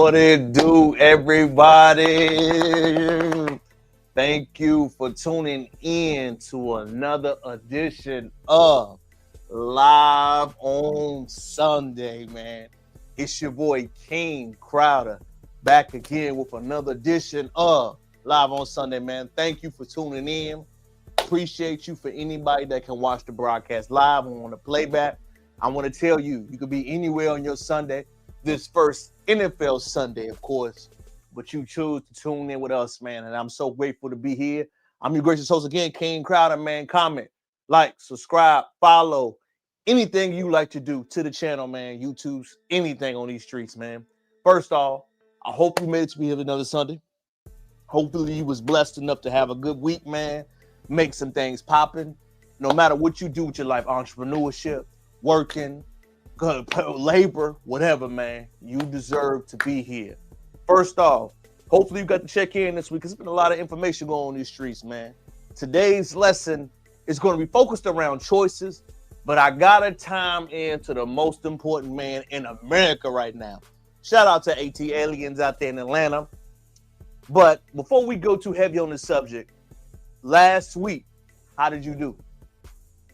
What it do, everybody? Thank you for tuning in to another edition of Live on Sunday, man. It's your boy King Crowder back again with another edition of Live on Sunday, man. Thank you for tuning in. Appreciate you for anybody that can watch the broadcast live or on the playback. I want to tell you, you could be anywhere on your Sunday. This first NFL Sunday, of course, but you choose to tune in with us, man, and I'm so grateful to be here. I'm your gracious host again, King Crowder, man. Comment, like, subscribe, follow, anything you like to do to the channel, man. YouTube's anything on these streets, man. First off, I hope you made it to be here another Sunday. Hopefully you was blessed enough to have a good week, man. Make some things popping. No matter what you do with your life, entrepreneurship, working, labor, whatever, man, you deserve to be here. First off, hopefully you got to check in this week because there's been a lot of information going on these streets, man. Today's lesson is going to be focused around choices, but I gotta time into the most important man in America right now. Shout out to AT Aliens out there in Atlanta. But before we go too heavy on this subject, last week, how did you do?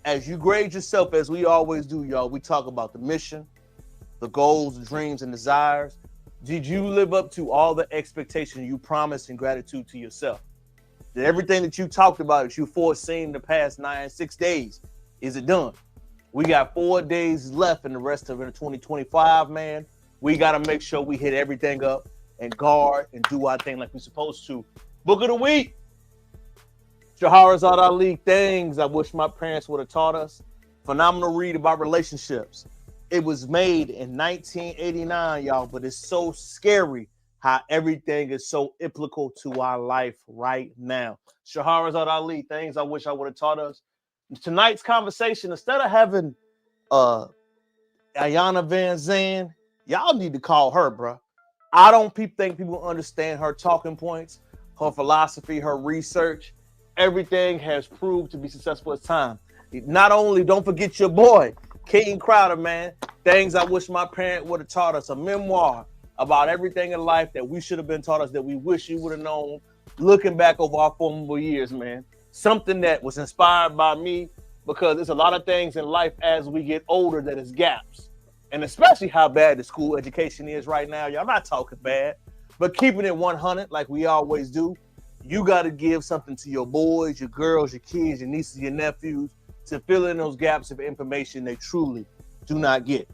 As you grade yourself, as we always do, y'all, we talk about the mission, the goals, the dreams, and desires. Did you live up to all the expectations you promised in gratitude to yourself? Did everything that you talked about that you foreseen the past 6 days, is it done? We got 4 days left in the rest of 2025, man. We got to make sure we hit everything up and guard and do our thing like we're supposed to. Book of the week. Shahrazad Ali, Things I Wish My Parents Would Have Taught Us. Phenomenal read about relationships. It was made in 1989, y'all, but it's so scary how everything is so applicable to our life right now. Shahrazad Ali, Things I Wish I Would Have Taught Us. Tonight's conversation, instead of having Ayanna Van Zandt, y'all need to call her, bro. I don't think people understand her talking points, her philosophy, her research. Everything has proved to be successful as time. Not only, don't forget your boy, King Crowder, man. Things I Wish My Parent Would Have Taught Us. A memoir about everything in life that we should have been taught us that we wish you would have known. Looking back over our formative years, man. Something that was inspired by me because there's a lot of things in life as we get older that is gaps. And especially how bad the school education is right now. Y'all not talking bad, but keeping it 100 like we always do. You got to give something to your boys, your girls, your kids, your nieces, your nephews to fill in those gaps of information they truly do not get.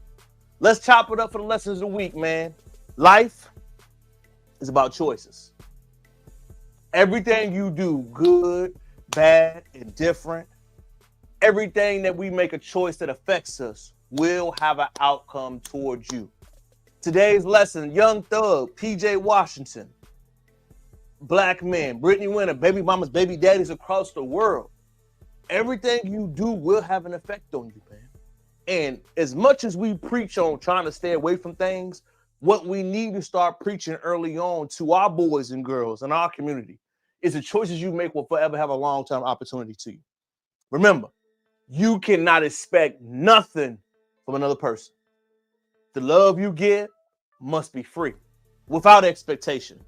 Let's chop it up for the lessons of the week, man. Life is about choices. Everything you do, good, bad, indifferent, everything that we make a choice that affects us will have an outcome towards you. Today's lesson, Young Thug, PJ Washington, Black men, Brittany Winter, baby mamas, baby daddies across the world. Everything you do will have an effect on you, man. And as much as we preach on trying to stay away from things, what we need to start preaching early on to our boys and girls in our community is the choices you make will forever have a long-term opportunity to you. Remember, you cannot expect nothing from another person. The love you give must be free, without expectation.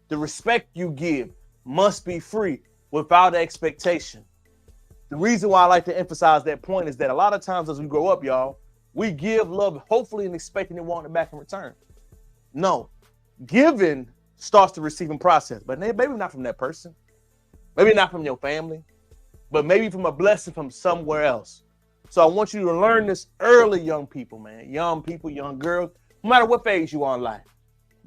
The respect you give must be free without expectation. The reason why I like to emphasize that point is that a lot of times as we grow up, y'all, we give love, hopefully and expecting to want it back in return. No, giving starts the receiving process, but maybe not from that person, maybe not from your family, but maybe from a blessing from somewhere else. So I want you to learn this early, young people, man. Young people, young girls, no matter what phase you are in life.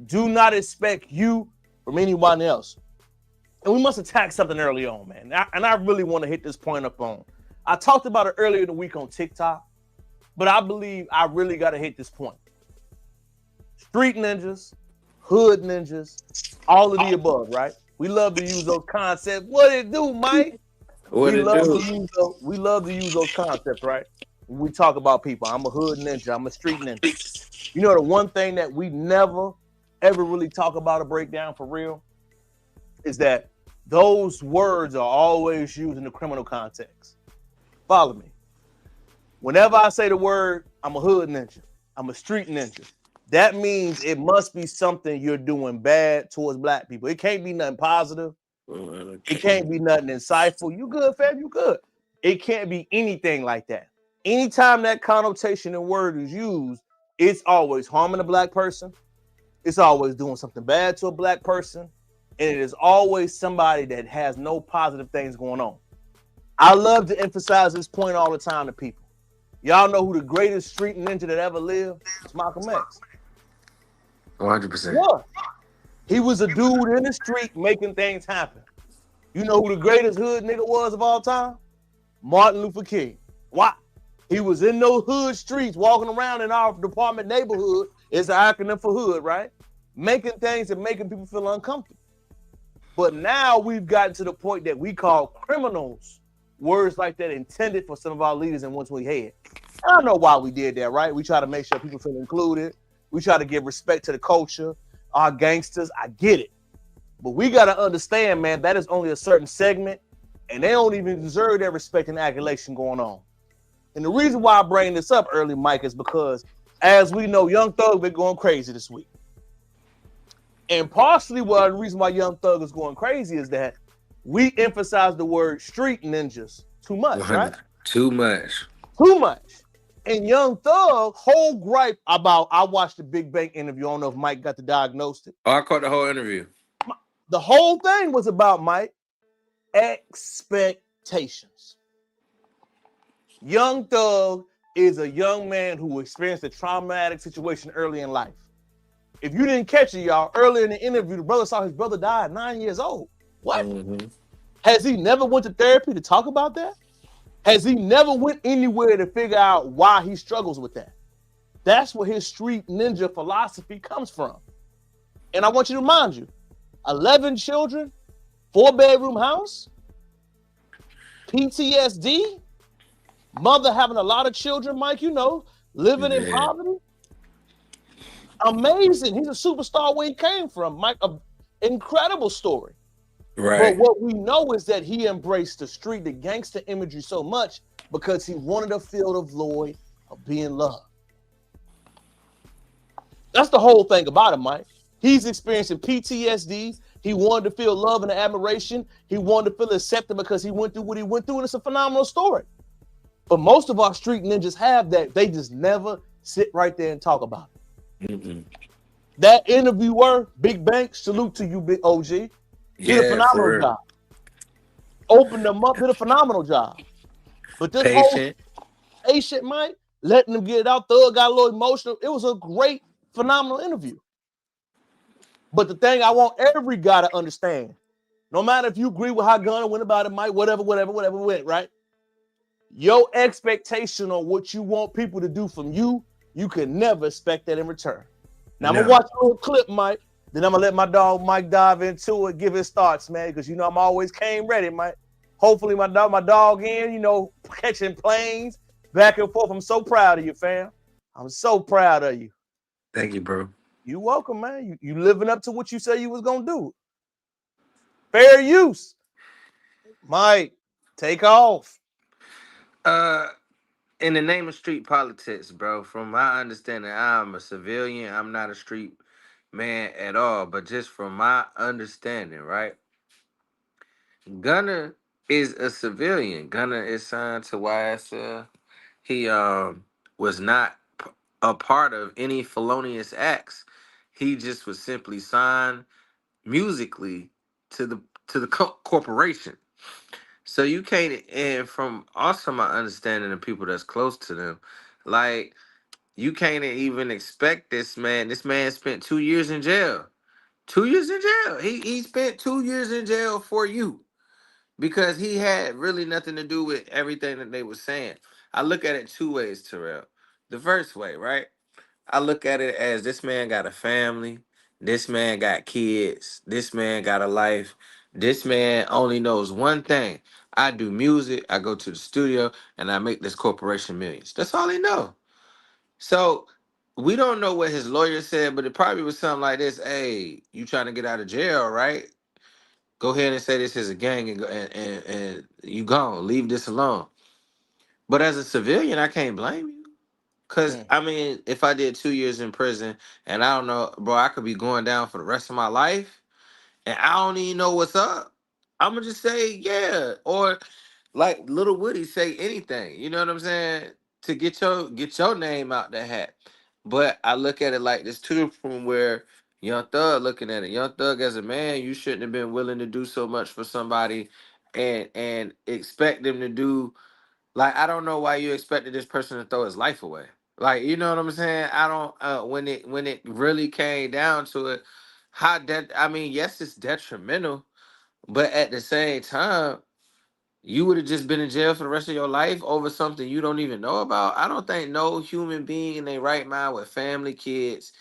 Do not expect you from anyone else. And we must attack something early on, man. And I really want to hit this point up on. I talked about it earlier in the week on TikTok, but I believe I really got to hit this point. Street ninjas, hood ninjas, all of the above, right? We love to use those concepts. What it do, Mike? We love to use those concepts, right? When we talk about people, I'm a hood ninja, I'm a street ninja. You know, the one thing that we never, ever really talk about or break down for real is that those words are always used in the criminal context. Follow me. Whenever I say the word, I'm a hood ninja, I'm a street ninja, that means it must be something you're doing bad towards black people. It can't be nothing positive. It can't be nothing insightful. You good, fam? You good. It can't be anything like that. Anytime that connotation and word is used, it's always harming a black person. It's always doing something bad to a black person. And it is always somebody that has no positive things going on. I love to emphasize this point all the time to people. Y'all know who the greatest street ninja that ever lived? It's Malcolm X. 100%. What? He was a dude in the street making things happen. You know who the greatest hood nigga was of all time? Martin Luther King. Why? He was in those hood streets, walking around in our department neighborhood. It's an acronym for hood, right? Making things and making people feel uncomfortable. But now we've gotten to the point that we call criminals words like that intended for some of our leaders and ones we had. I don't know why we did that, right? We try to make sure people feel included. We try to give respect to the culture, our gangsters. I get it. But we got to understand, man, that is only a certain segment, and they don't even deserve that respect and adulation going on. And the reason why I bring this up early, Mike, is because, as we know, Young Thug been going crazy this week. And partially the reason why Young Thug is going crazy is that we emphasize the word street ninjas too much, right? Too much. Too much. And Young Thug, whole gripe about, I watched the Big Bang interview. I don't know if Mike got the diagnostic. Oh, I caught the whole interview. The whole thing was about, Mike, expectations. Young Thug is a young man who experienced a traumatic situation early in life. If you didn't catch it, y'all, earlier in the interview, the brother saw his brother die at 9 years old. What? Mm-hmm. Has he never went to therapy to talk about that? Has he never went anywhere to figure out why he struggles with that? That's where his street ninja philosophy comes from. And I want you to remind you, 11 children, 4-bedroom house, PTSD, mother having a lot of children, Mike, you know, living in poverty. Amazing. He's a superstar where he came from, Mike. An incredible story. Right. But what we know is that he embraced the street, the gangster imagery so much because he wanted to feel the void of being loved. That's the whole thing about it, Mike. He's experiencing PTSD. He wanted to feel love and admiration. He wanted to feel accepted because he went through what he went through, and it's a phenomenal story. But most of our street ninjas have that. They just never sit right there and talk about it. Mm-mm. That interviewer, Big Bank, salute to you, Big OG. Did a phenomenal job. Opened them up, did a phenomenal job. But this whole patient, Mike, letting them get it out. Thug got a little emotional. It was a great, phenomenal interview. But the thing I want every guy to understand, no matter if you agree with how Gunna went about it, Mike, whatever went, right? Your expectation on what you want people to do from you, you can never expect that in return. Now, I'm going to watch a little clip, Mike. Then I'm going to let my dog Mike dive into it, give his thoughts, man, because, you know, I'm always came ready, Mike. Hopefully my dog in, you know, catching planes back and forth. I'm so proud of you, fam. I'm so proud of you. Thank you, bro. You welcome, man. You living up to what you said you was going to do. Fair use. Mike, take off. In the name of street politics, bro, from my understanding, I'm a civilian. I'm not a street man at all. But just from my understanding, right? Gunna is a civilian. Gunna is signed to YSL. He was not a part of any felonious acts. He just was simply signed musically to the corporation. So you can't, and from also my understanding of people that's close to them, like you can't even expect this man. This man spent 2 years in jail. 2 years in jail. He spent 2 years in jail for you because he had really nothing to do with everything that they were saying. I look at it two ways, Terrell. The first way, right? I look at it as this man got a family, this man got kids, this man got a life. This man only knows one thing. I do music, I go to the studio, and I make this corporation millions. That's all he know. So we don't know what his lawyer said, but it probably was something like this. Hey, you trying to get out of jail, right? Go ahead and say this is a gang and you gone. Leave this alone. But as a civilian, I can't blame you. Cause Mm. I mean, if I did 2 years in prison and I don't know, bro, I could be going down for the rest of my life and I don't even know what's up. I'm gonna just say yeah, or like Little Woody say anything. You know what I'm saying? To get your name out the hat. But I look at it like this too, from where Young Thug looking at it. Young Thug as a man, you shouldn't have been willing to do so much for somebody and expect them to do like I don't know why you expected this person to throw his life away. Like you know what I'm saying? I don't when it really came down to it, how that I mean, yes, it's detrimental, but at the same time, you would have just been in jail for the rest of your life over something you don't even know about. I don't think no human being in their right mind with family, kids,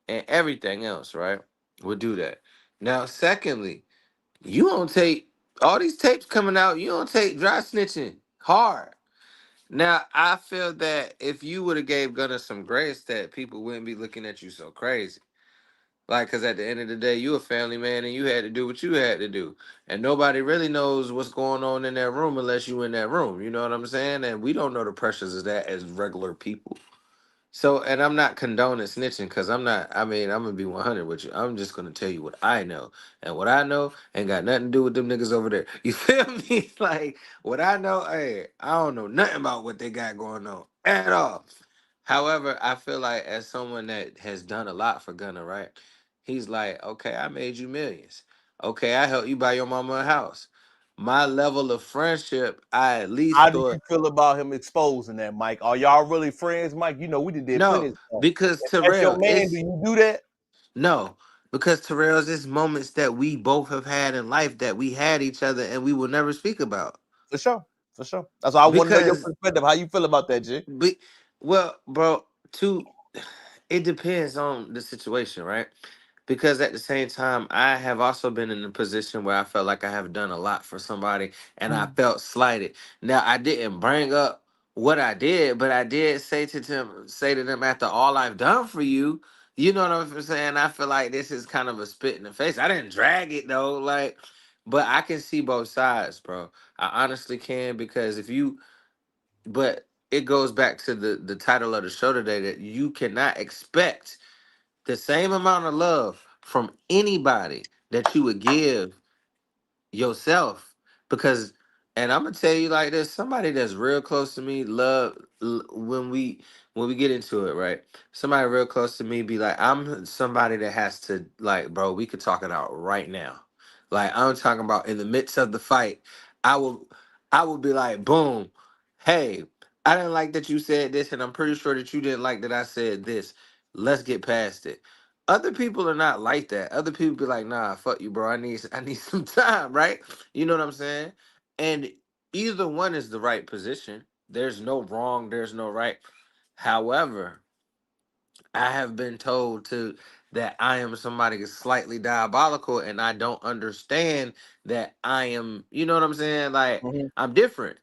and everything else, right, would do that. Now, secondly, you don't take all these tapes coming out, you don't take dry snitching hard. Now, I feel that if you would have gave Gunna some grace, that people wouldn't be looking at you so crazy. Like, cause at the end of the day, you a family man and you had to do what you had to do. And nobody really knows what's going on in that room unless you in that room. You know what I'm saying? And we don't know the pressures of that as regular people. So, and I'm not condoning snitching because I'm not, I mean, I'm going to be 100 with you. I'm just going to tell you what I know. And what I know ain't got nothing to do with them niggas over there. You feel me? Like, what I know, hey, I don't know nothing about what they got going on at all. However, I feel like as someone that has done a lot for Gunna, right? He's like, okay, I made you millions. Okay, I helped you buy your mama a house. My level of friendship, I at least How do you thought, feel about him exposing that, Mike? Are y'all really friends, Mike? You know, we did plenty no, of stuff. because If that's your Terrell, man, do it's you do that? no, because Terrell's it's moments that we both have had in life that we had each other and we will never speak about. For sure. For sure. That's why I want to know your Because perspective. How you feel about that, G? we well, bro, to it depends on the situation, right? Because at the same time, I have also been in a position where I felt like I have done a lot for somebody and I felt slighted. Now I didn't bring up what I did, but I did say to them after all I've done for you, you know what I'm saying? I feel like this is kind of a spit in the face. I didn't drag it though, like, but I can see both sides, bro. I honestly can because if you but it goes back to the title of the show today that you cannot expect the same amount of love from anybody that you would give yourself because and I'm gonna tell you like this somebody that's real close to me when we get into it, right? Somebody real close to me be like, I'm somebody that has to like, bro, we could talk it out right now. Like I'm talking about in the midst of the fight, i will I would be like, boom, hey, I didn't like that you said this and I'm pretty sure that you didn't like that I said this. Let's get past it. Other people are not like that. Other people be like, nah, fuck you, bro. I need some time, right? You know what I'm saying? And either one is the right position. There's no wrong, there's no right. However, I have been told to that I am somebody that's slightly diabolical and I don't understand that I am, you know what I'm saying? Like Mhm. I'm different.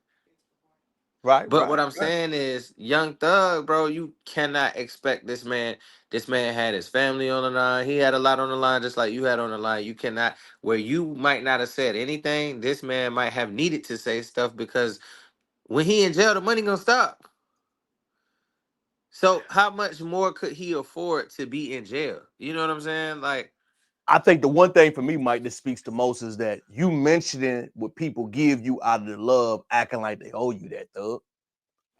Right, But what right, I'm right. saying is, Young Thug, bro, you cannot expect this man. This man had his family on the line. He had a lot on the line, just like you had on the line. You cannot, where you might not have said anything, this man might have needed to say stuff because when he in jail, the money gonna stop. So how much more could he afford to be in jail? You know what I'm saying? Like, I think the one thing for me, Mike, that speaks the most is that you mentioning what people give you out of the love, acting like they owe you that, Thug.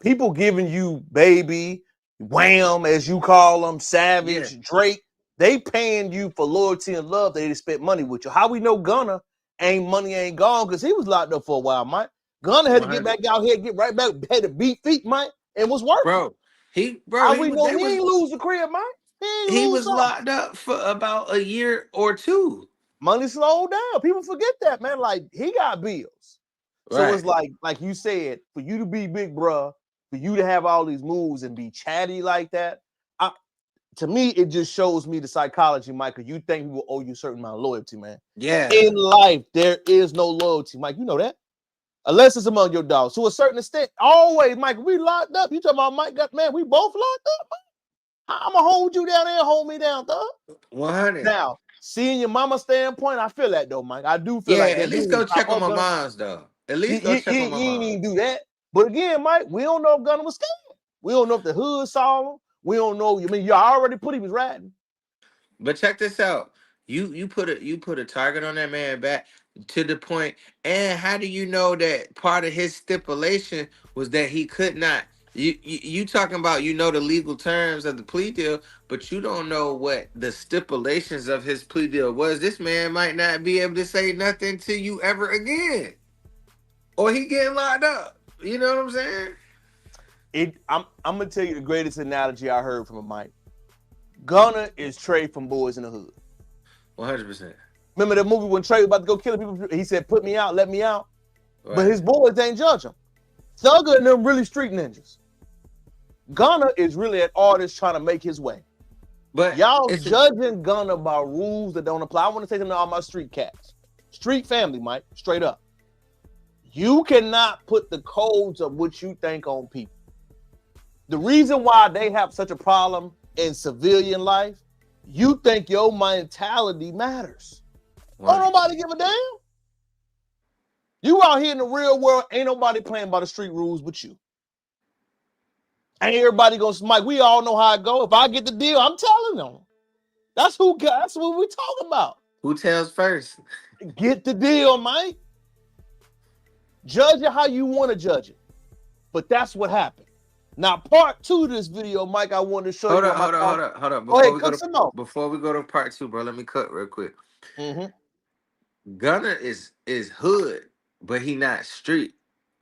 People giving you baby, wham, as you call them, yeah, savage, Drake, they paying you for loyalty and love. They spent money with you. How we know Gunna ain't money ain't gone because he was locked up for a while, Mike. Gunna had to get 100, back out here, get right back, had to beat feet, Mike, and was working. bro. Bro, How we know they he was ain't lose the crib, Mike? He ain't he lose was something. locked up for about a year or two. Money slowed down. People forget that, man. Like he got bills. So Right. it's like you said, for you to be big bruh, for you to have all these moves and be chatty like that, I, to me, it just shows me the psychology, Michael. You think people owe you a certain amount of loyalty, man. In Yeah. life, there is no loyalty, Mike. You know that. Unless it's among your dogs. To a certain extent, always, Mike, we locked up. You talking about Mike got man, we both locked up, Mike. I'm gonna hold you down there and hold me down, dog. 100. Now, seeing your mama standpoint, I feel that though, Mike. I do feel like Yeah, that. at You least didn't go pop check on up, my Gunna. mom's though. At You, least go you, check you, on my you ain't mom. even do that. But again, Mike, we don't know if Gunna was scared. We don't know if the hood saw him. We don't know. I mean, you already put he was ratting. But check this out. You put a target on that man back to the point. And how do you know that part of his stipulation was that he could not? You talking about the legal terms of the plea deal, but you don't know what the stipulations of his plea deal was. This man might not be able to say nothing to you ever again, or he getting locked up. You know what I'm saying? I'm gonna tell you the greatest analogy I heard from a Mike. Gunna is Trey from Boys in the Hood. 100%. Remember the movie when Trey was about to go kill people? He said, "Put me out, let me out." Right. But his boys ain't judge him. Thugger and them really street ninjas. Gunna is really an artist trying to make his way. But y'all judging Gunna by rules that don't apply. I want to say something to all my street cats. Street family, Mike, straight up. You cannot put the codes of what you think on people. The reason why they have such a problem in civilian life, you think your mentality matters. Don't nobody give a damn. You out here in the real world, ain't nobody playing by the street rules but you. Ain't everybody gonna Mike. We all know how it go. If I get the deal, I'm telling them. That's what we talking about. Who tells first? Get the deal, Mike. Judge it how you want to judge it. But that's what happened. Now, part 2 of this video, Mike, I wanted to show you. Hold up. Before we go to part 2, bro, let me cut real quick. Gunna is hood, but he not street.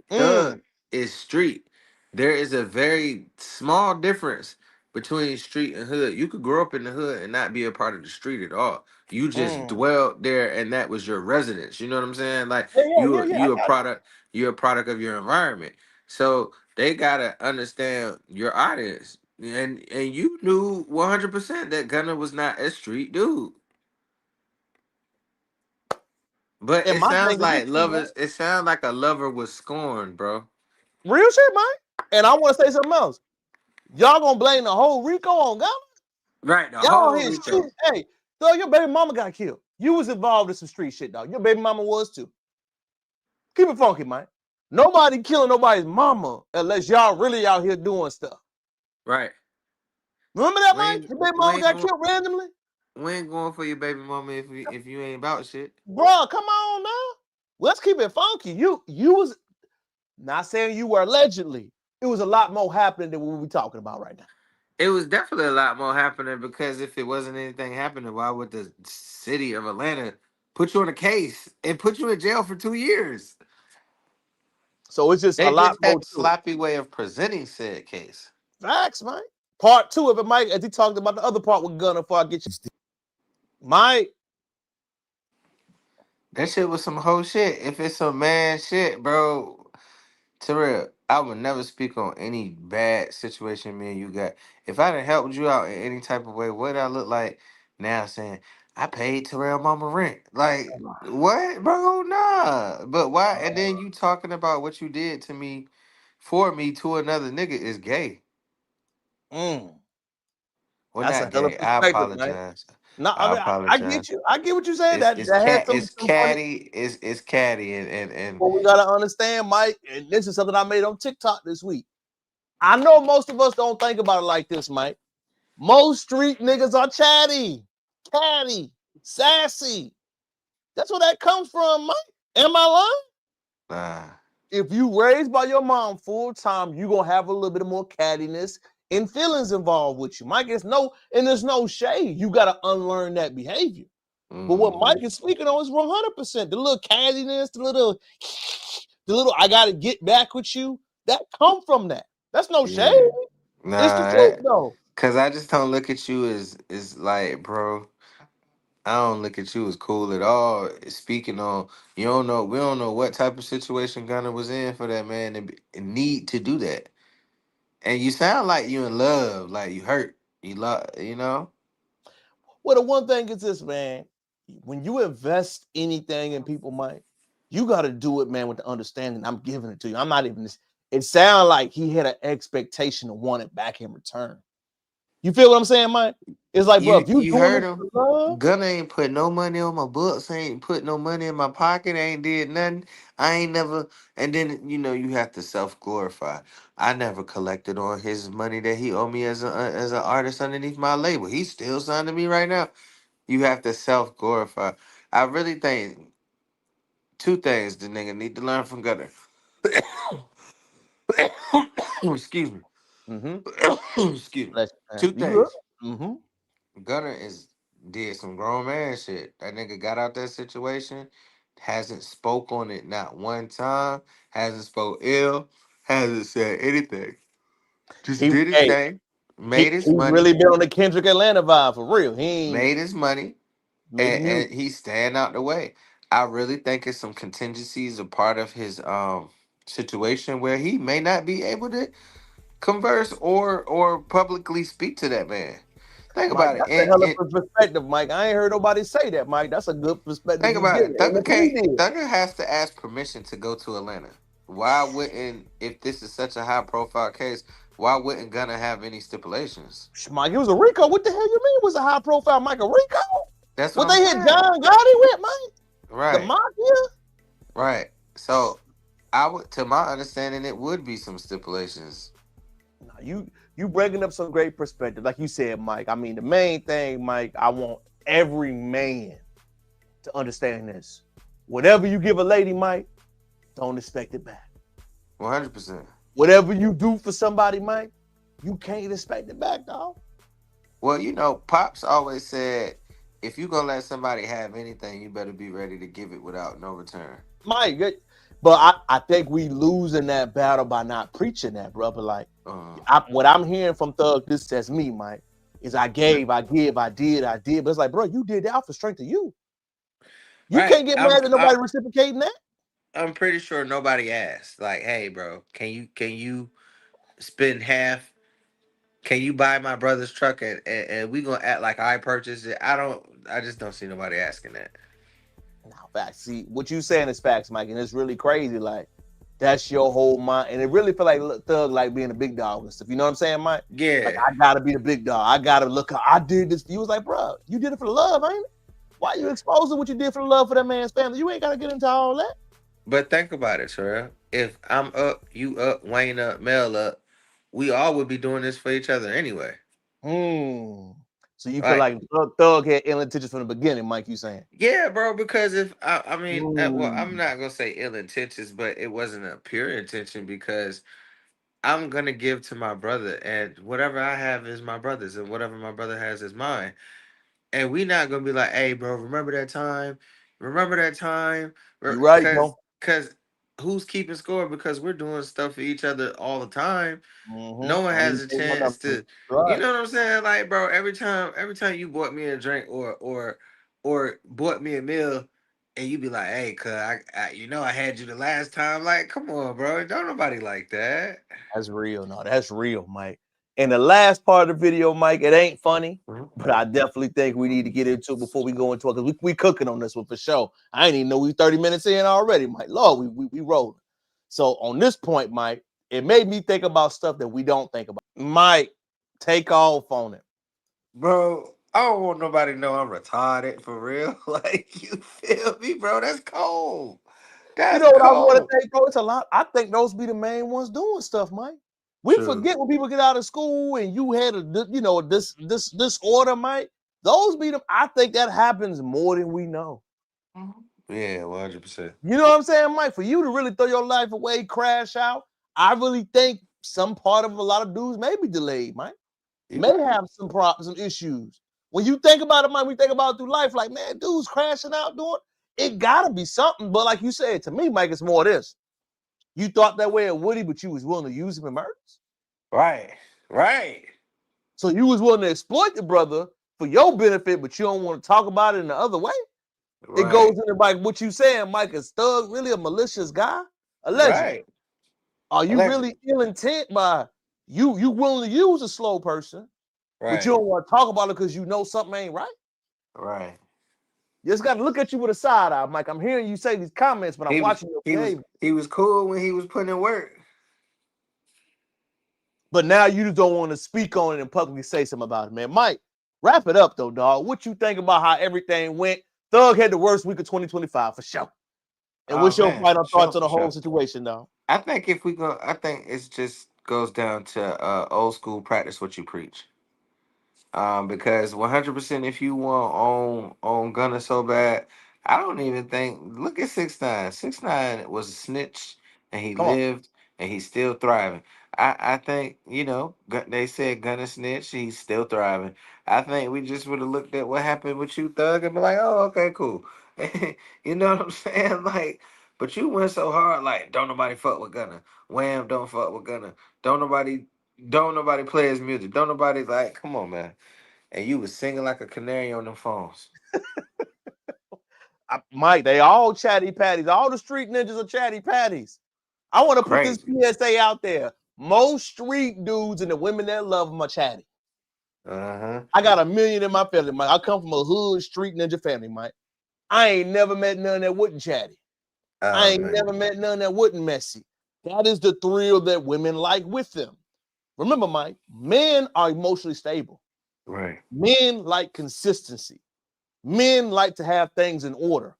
Thug is street. There is a very small difference between street and hood. You could grow up in the hood and not be a part of the street at all. You just dwelled there, and that was your residence. You know what I'm saying? Like you a product. You're a product of your environment. So they gotta understand your audience, and you knew 100% that Gunna was not a street dude. But it sounds like lovers. It sounds like a lover was scorned, bro. Real shit, Mike. And I want to say something else. Y'all gonna blame the whole Rico on Gunna? Right, y'all here shooting. Hey, so your baby mama got killed. You was involved in some street shit, dog. Your baby mama was too. Keep it funky, Mike. Nobody killing nobody's mama unless y'all really out here doing stuff. Right. Remember that, Mike? Your baby mama got killed randomly? We ain't going for your baby mama if you ain't about shit. Bro, come on now. Let's keep it funky. You was not saying you were allegedly. It was a lot more happening than what we're talking about right now. It was definitely a lot more happening, because if it wasn't anything happening, why would the city of Atlanta put you on a case and put you in jail for 2 years? So it's just a lot more sloppy way of presenting said case. Facts, Mike. Part 2 of it, Mike, as he talked about the other part with Gunna before I get you. Mike. That shit was some whole shit. If it's some man shit, bro, Terrell, I would never speak on any bad situation me and you got. If I done helped you out in any type of way, what I look like now saying, I paid Terrell mama rent. Like, what, bro? Nah. But why? And then you talking about what you did to me, for me, to another nigga is gay. Well, that's not gay. I apologize. No, I get you. I get what you're saying. It's catty. It's catty, and what we gotta understand, Mike, and this is something I made on TikTok this week. I know most of us don't think about it like this, Mike. Most street niggas are chatty, catty, sassy. That's where that comes from, Mike. Am I lying? Nah. If you raised by your mom full time, you gonna have a little bit more cattiness and feelings involved with you, Mike. There's no shade. You gotta unlearn that behavior. But what Mike is speaking on is 100%. The little cattiness, the little I gotta get back with you. That come from that. That's no shade. Nah, it's the truth, though. Cause I just don't look at you as like, bro. I don't look at you as cool at all. Speaking on, we don't know what type of situation Gunna was in for that man to need to do that. And you sound like you in love, like you hurt, you love, you know. Well, the one thing is this, man. When you invest anything in people, Mike, you got to do it, man, with the understanding I'm giving it to you. I'm not even. It sounds like he had an expectation to want it back in return. You feel what I'm saying, Mike? It's like, bro, if you You doing heard this him. for love, Gunna ain't put no money on my books. Ain't put no money in my pocket. Ain't did nothing. I ain't never. And then you have to self glorify. I never collected on his money that he owed me as an artist underneath my label. He's still signed to me right now. You have to self glorify. I really think two things the nigga need to learn from Gunna. Excuse me. mm-hmm. Excuse me. Bless you, man. Two You good? things. Mm-hmm. Gunner is did some grown man shit. That nigga got out that situation, hasn't spoke on it not one time, hasn't spoke ill, hasn't said anything. Just He, did his hey, thing, made his he really money, been on the Kendrick Atlanta vibe for real. He ain't made his money, making music. and he's staying out the way. I really think it's some contingencies a part of his situation where he may not be able to converse or publicly speak to that man. Think Mike, about it. that's a hell of a perspective, Mike. I ain't heard nobody say that, Mike. That's a good perspective Think you about give. it. And Thugger if he can't. did, Thugger has to ask permission to go to Atlanta. Why wouldn't, if this is such a high profile case, why wouldn't Gunna have any stipulations? Mike, it was a Rico. What the hell you mean it was a high profile Mike? A Rico? That's what What I'm they hit saying. John Gotti with, Mike? The Right. Mafia? Right. So I would, to my understanding, it would be some stipulations. No, you bringing up some great perspective. Like you said, Mike. I mean, the main thing, Mike, I want every man to understand this. Whatever you give a lady, Mike, don't expect it back. 100%. Whatever you do for somebody, Mike, you can't expect it back, dog. Well, Pops always said, if you gonna let somebody have anything, you better be ready to give it without no return. Mike, but I think we losing that battle by not preaching that, brother. Like, Uh, what I'm hearing from Thug, this says me, Mike, is I gave, I give, I did. But it's like, bro, you did that for strength of you. You right. can't get mad at nobody reciprocating that. I'm pretty sure nobody asked. Like, hey, bro, can you spend half? Can you buy my brother's truck and we gonna act like I purchased it? I just don't see nobody asking that. Now, facts. See, what you saying is facts, Mike, and it's really crazy. Like, that's your whole mind, and it really feel like Thug like being a big dog and stuff. You know what I'm saying, Mike? Like, Yeah. I gotta be the big dog. I gotta look. I did this. You was like, bro, you did it for the love, ain't it? Why you exposing what you did for the love for that man's family? You ain't gotta get into all that. But think about it, Terrell. If I'm up, you up, Wayne up, Mel up, we all would be doing this for each other anyway. So you feel Like, like Thug had ill intentions from the beginning, Mike? You saying? yeah, bro, because if I mean, well, I'm Mm. not gonna say ill intentions, but it wasn't a pure intention because I'm gonna give to my brother, and whatever I have is my brother's, and whatever my brother has is mine. And we not gonna be like, hey, bro, remember that time? Remember that time? You right, Cause, bro. cause who's keeping score? Because we're doing stuff for each other all the time. No one Don't has even a say my chance number. to, you Right. know what I'm saying? Like, bro, every time you bought me a drink or bought me a meal, and you be like, hey, cuz I had you the last time. Like, come on, bro, don't nobody like that. That's real. No, that's real, Mike. And the last part of the video, Mike, it ain't funny, Mhm. but I definitely think we need to get into it before we go into it because we cooking on this one for sure. I ain't even know we 30 minutes in already, Mike. Lord, we rolling. So on this point, Mike, it made me think about stuff that we don't think about. Mike, take off on it. Bro, I don't want nobody to know I'm retarded for real. Like, you feel me, bro? That's cold. You That's know what I want to cold. think, bro? It's a lot. I think those be the main ones doing stuff, Mike. We True. forget when people get out of school and you had this order, Mike. Those be them. I think that happens more than we know. Yeah, 100%. You know what I'm saying, Mike? For you to really throw your life away, crash out, I really think some part of a lot of dudes may be delayed, Mike. You May right. have some problems, some issues. When you think about it, Mike, we think about it through life, like, man, dudes crashing out doing it gotta be something. But like you said, to me, Mike, it's more of this. You thought that way at Woody, but you was willing to use him in murders. Right. Right. So you was willing to exploit the brother for your benefit, but you don't want to talk about it in the other way. It goes Right. into like what you saying, Mike. Is Thug really a malicious guy? Allegedly. Right. Are you really Allegedly. ill intent by you willing to use a slow person, but you Right. don't want to talk about it because you know something ain't right? Right. You just got to look at you with a side eye, Mike. I'm hearing you say these comments, but I'm He was watching your he was behavior. he was cool when he was putting in work. But now you just don't want to speak on it and publicly say something about it, man. Mike, wrap it up though, dog. What you think about how everything went? Thug had the worst week of 2025 for sure. And what's your Man, final for sure, thoughts on for the whole sure. situation, though? I think if we go, I think it's just goes down to old school practice what you preach. Because 100% if you want on Gunna so bad, I don't even think. Look at 6ix9ine. 6ix9ine was a snitch, and he Come on. lived, and he's still thriving. I think they said Gunna snitch, he's still thriving. I think we just would have looked at what happened with you, Thug, and be like, oh, okay, cool. You know what I'm saying? Like, but you went so hard, like, don't nobody fuck with Gunna. Wham, don't fuck with Gunna. Don't nobody, don't nobody play his music. Don't nobody like, come on, man. And you was singing like a canary on them phones. Mike, they all chatty patties. All the street ninjas are chatty patties. I want to put this Crazy. PSA out there. Most street dudes and the women that love them are chatty. I got a million in my family, Mike. I come from a hood street ninja family, Mike. I ain't never met none that wasn't chatty. I ain't never met none that wasn't messy. That is the thrill that women like with them. Remember, Mike, men are emotionally stable. Right. Men like consistency. Men like to have things in order.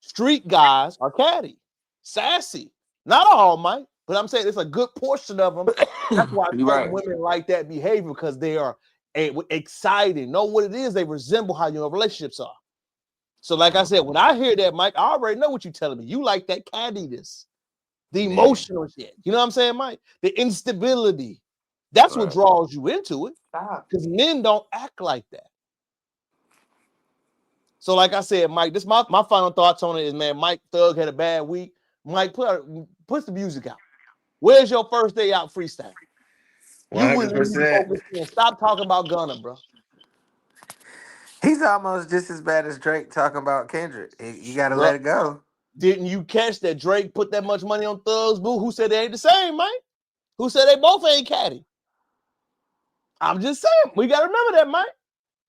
Street guys are catty, sassy. Not all, Mike, but I'm saying it's a good portion of them. That's why certain women like that behavior, because they are excited, know what it is. They resemble how your relationships are. So, like I said, when I hear that, Mike, I already know what you're telling me. You like that cattiness, the emotional shit. You know what I'm saying, Mike? The instability. That's what draws you into it. Because men don't act like that. So, like I said, Mike, this my final thoughts on it is, man, Mike Thug had a bad week. Mike, put the music out. Where's your first day out freestyle? 100%. You really need to focus in. Stop talking about Gunna, bro. He's almost just as bad as Drake talking about Kendrick. You got to let it go. Didn't you catch that Drake put that much money on Thug's boo? Who said they ain't the same, Mike? Who said they both ain't catty? I'm just saying. We got to remember that, Mike.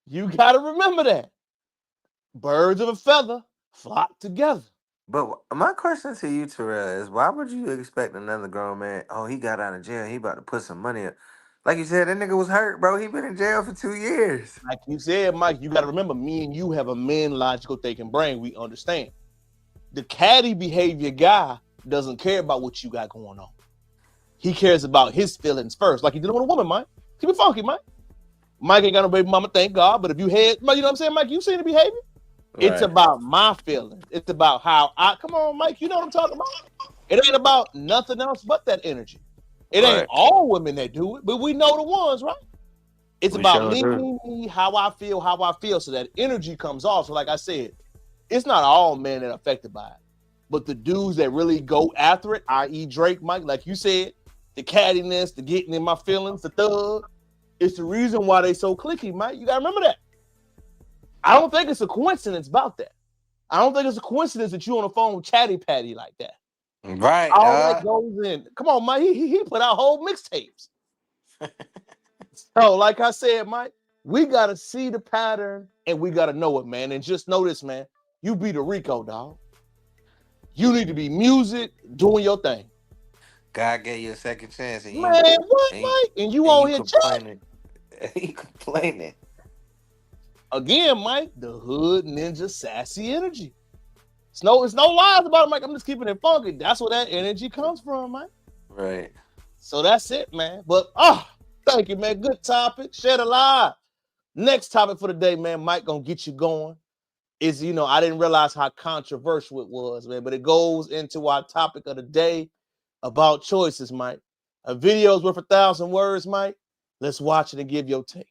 You got to remember that. Birds of a feather flock together. But my question to you, Terrell, is why would you expect another grown man? Oh, he got out of jail. He about to put some money up. Like you said, that nigga was hurt, bro. He been in jail for 2 years. Like you said, Mike, you got to remember, me and you have a man logical thinking brain. We understand. The catty behavior guy doesn't care about what you got going on. He cares about his feelings first, like he did with a woman, Mike. Keep it funky, Mike. Mike ain't got no baby mama, thank God. But if you had, you know what I'm saying, Mike, you seen the behavior? Right. It's about my feelings. It's about how come on, Mike, you know what I'm talking about? It ain't about nothing else but that energy. It ain't all women that do it, but we know the ones, right? It's about me, how I feel, so that energy comes off. So like I said, it's not all men that are affected by it, but the dudes that really go after it, i.e. Drake, Mike, like you said, the cattiness, the getting in my feelings, the thug, it's the reason why they so clicky, Mike. You got to remember that. I don't think it's a coincidence about that. I don't think it's a coincidence that you on the phone with Chatty Patty like that. Right. All that goes in. Come on, Mike. He put out whole mixtapes. So, like I said, Mike, we got to see the pattern and we got to know it, man. And just know this, man. You be the Rico, dog. You need to be music, doing your thing. God gave you a second chance. And man, what, Mike? And you on here complaining. He complaining. Again, Mike, the hood ninja sassy energy. It's no lies about it, Mike. I'm just keeping it funky. That's where that energy comes from, Mike. Right. So that's it, man. But thank you, man. Good topic. Shed a lie. Next topic for the day, man. Mike gonna get you going. Is I didn't realize how controversial it was, man. But it goes into our topic of the day about choices, Mike. A video's worth 1,000 words, Mike. Let's watch it and give your take.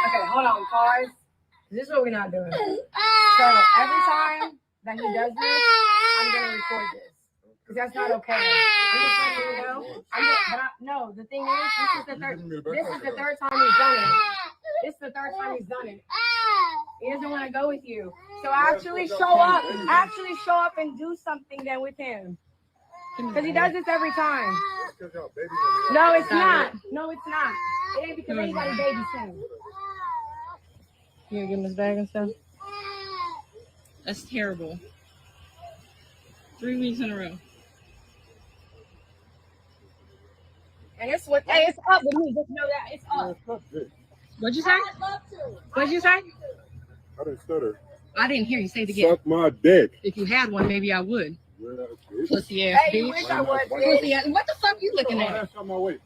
Okay, hold on, pause. This is what we're not doing. So every time that he does this, I'm gonna record this because that's not okay. I'm just letting you know. No, the thing is, this is the third time he's done it. This is the third time he's done it. He doesn't want to go with you. So actually show up and do something then with him. Because he does this every time. No, it's not. No, it's not. It ain't because anybody babys him. You gonna give him his bag and stuff? That's terrible. 3 weeks in a row. And it's what hey, it's up with me. Just know that it's up. What'd you say? What'd you say? I didn't stutter. I didn't hear you say it again. Suck my dick. If you had one, maybe I would. Yeah, Pussy ass bitch. Pussy ass. What the fuck you looking at?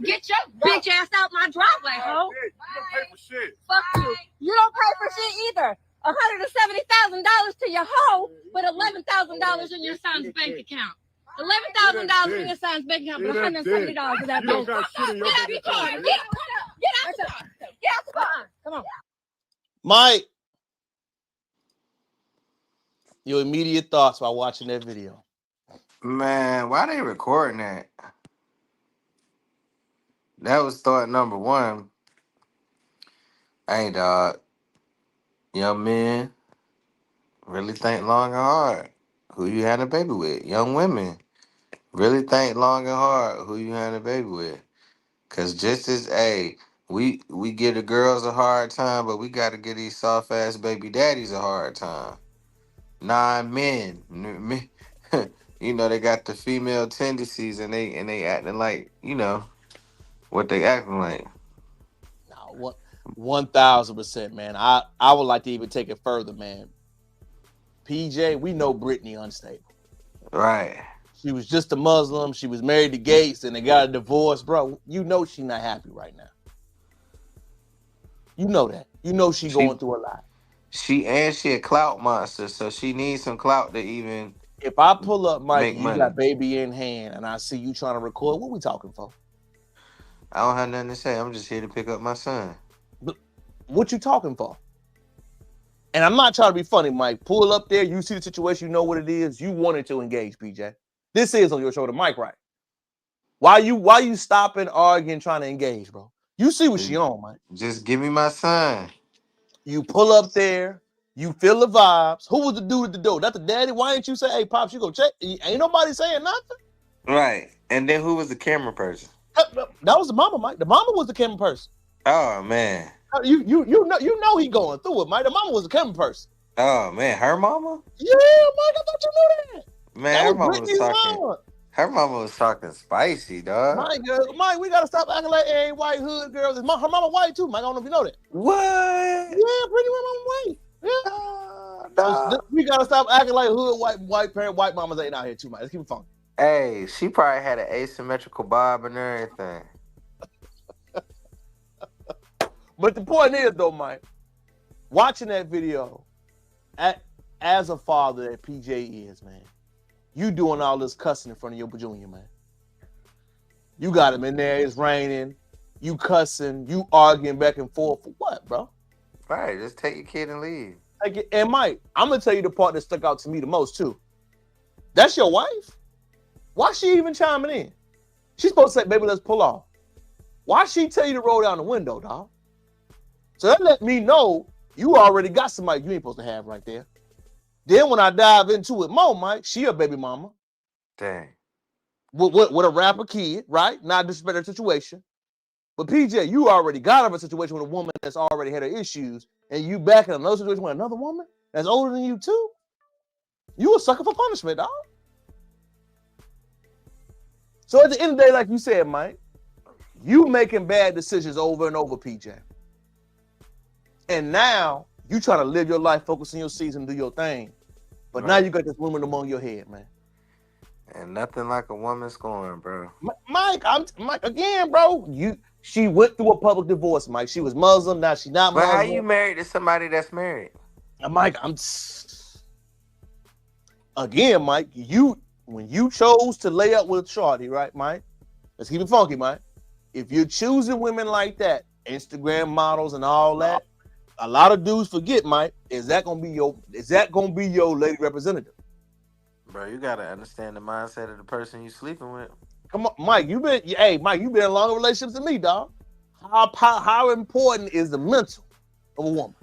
Get your bitch ass out my driveway, ho. You don't pay for shit. Fuck you. You don't pay for shit either. $170,000 to your hoe, but $11,000 in your son's bank account. $11,000 in your son's bank account, but $170 for that You don't bank. got shit in your Get out bank the car. account. Get out the car. Get out the car. Come on. Mike, your immediate thoughts while watching that video. Man, why they recording that? That was thought number one. Hey, dog. Young men really think long and hard who you had a baby with. Young women really think long and hard who you had a baby with. Cause just as we give the girls a hard time, but we gotta give these soft ass baby daddies a hard time. Men, you know, they got the female tendencies and they acting like, you know, what they acting like. No, 1,000%, man. I would like to even take it further, man. PJ, we know Brittany unstable. Right. She was just a Muslim. She was married to Gates, and they got a divorce, bro. You know she not happy right now. You know that. You know she going through a lot. She a clout monster, so she needs some clout to even. If I pull up, Mike, you money. got baby in hand, and I see you trying to record, what we talking for? I don't have nothing to say. I'm just here to pick up my son. But what you talking for? And I'm not trying to be funny, Mike. Pull up there. You see the situation. You know what it is. You wanted to engage, PJ. This is on your shoulder, Mike, right? Why you stopping, arguing, trying to engage, bro? You see what she on, Mike. Just give me my son. You pull up there. You feel the vibes. Who was the dude at the door? That's the daddy. Why didn't you say, hey, Pops, you go check? Ain't nobody saying nothing. Right. And then who was the camera person? That was the mama, Mike. The mama was the camera person. Oh, man. You know he going through it, Mike. The mama was the camera person. Oh, man. Her mama? Yeah, Mike, I thought you knew that. Man, her mama was talking. Mama. Her mama was talking spicy, dog. Mike, we gotta stop acting like ain't white hood girls. Her mama white too, Mike. I don't know if you know that. What? Yeah, pretty mama white. Yeah. We gotta stop acting like hood white mamas ain't out here too, Mike. Let's keep it funky. Hey, she probably had an asymmetrical bob and everything. But the point is, though, Mike, watching that video, as a father that PJ is, man, you doing all this cussing in front of your junior, man. You got him in there, it's raining, you cussing, you arguing back and forth for what, bro? Right, just take your kid and leave. And Mike, I'm gonna tell you the part that stuck out to me the most too. That's your wife? Why she even chiming in? She's supposed to say, baby, let's pull off. Why she tell you to roll down the window, dog? So that let me know you already got somebody you ain't supposed to have right there. Then when I dive into it more, Mike, she a baby mama. Dang. With a rapper kid, right? Not disrespect her situation. But PJ, you already got her a situation with a woman that's already had her issues, and you back in another situation with another woman that's older than you too. You a sucker for punishment, dog. So at the end of the day, like you said, Mike, you making bad decisions over and over, PJ. And now you trying to live your life, focus on your season, do your thing. But right. Now you got this woman among your head, man. And nothing like a woman scoring, bro. Mike, again, bro. She went through a public divorce, Mike. She was Muslim, now she's not Muslim. But how you married to somebody that's married? Mike, again, Mike, when you chose to lay up with Shorty, right, Mike? Let's keep it funky, Mike. If you're choosing women like that, Instagram models and all that, a lot of dudes forget, Mike, is that gonna be your lady representative? Bro, you gotta understand the mindset of the person you sleeping with. Come on, Mike, you've been in longer relationships than me, dog. How important is the mental of a woman?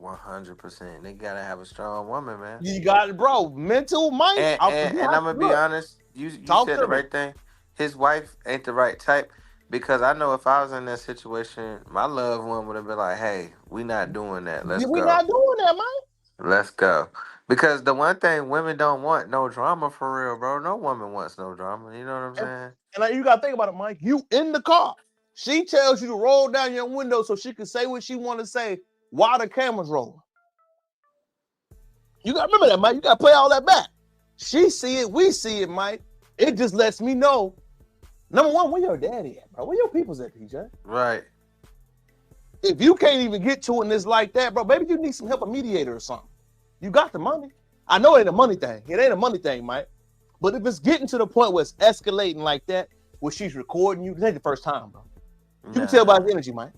100%. They gotta have a strong woman, man. You got it, bro. Mental, Mike. And I'm gonna be honest. You said the right thing. His wife ain't the right type, because I know if I was in that situation, my loved one would have been like, "Hey, we not doing that. Let's go. We not doing that, Mike. Let's go." Because the one thing women don't want no drama for real, bro. No woman wants no drama. You know what I'm saying? And you gotta think about it, Mike. You in the car. She tells you to roll down your window so she can say what she want to say while the camera's rolling. You gotta remember that, Mike. You gotta play all that back. She see it, we see it, Mike. It just lets me know. Number one, where your daddy at, bro? Where your people's at, PJ? Right. If you can't even get to it and it's like that, bro, maybe you need some help, a mediator or something. You got the money. I know it ain't a money thing. It ain't a money thing, Mike. But if it's getting to the point where it's escalating like that, where she's recording you, this ain't the first time, bro. You can tell by his energy, Mike.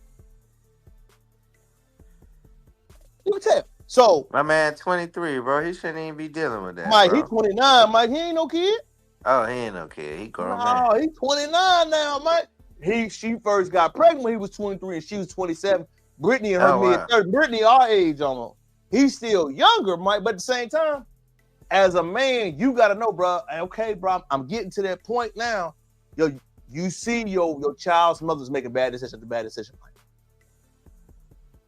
You can tell. So my man 23, bro. He shouldn't even be dealing with that. Mike, bro. He 29, Mike. He ain't no kid. Oh, he ain't no kid. He grown man. He 29 now, Mike. She first got pregnant when he was 23 and she was 27. Brittany in her mid-30s. Brittany our age almost. He's still younger, Mike, but at the same time, as a man, you gotta know, bro. Okay, bro, I'm getting to that point now. You see your child's mother's making bad decision after bad decision, Mike.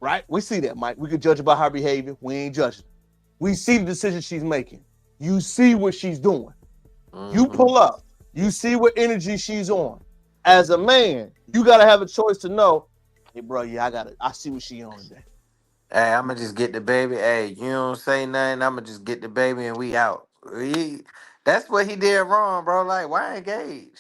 Right? We see that, Mike. We can judge about her behavior. We ain't judging. We see the decision she's making. You see what she's doing. Mm-hmm. You pull up. You see what energy she's on. As a man, you gotta have a choice to know, hey, bro, I see what she on today. Hey, I'ma just get the baby. Hey, you don't say nothing. I'ma just get the baby and we out. That's what he did wrong, bro. Like, why engage?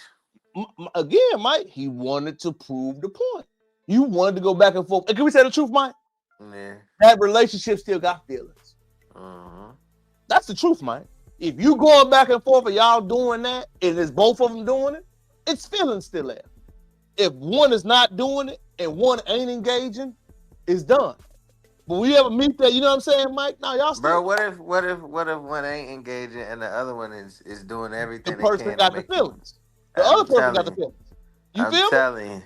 Again, Mike, he wanted to prove the point. You wanted to go back and forth. And can we say the truth, Mike? Yeah. That relationship still got feelings. Uh-huh. That's the truth, Mike. If you going back and forth and y'all doing that, and it's both of them doing it, it's feelings still there. If one is not doing it and one ain't engaging, it's done. But we ever meet that, you know what I'm saying, Mike? No, y'all still. Bro, what if one ain't engaging and the other one is doing everything the person they can got the feelings. The other person got the feelings. You feel me? I'm telling you.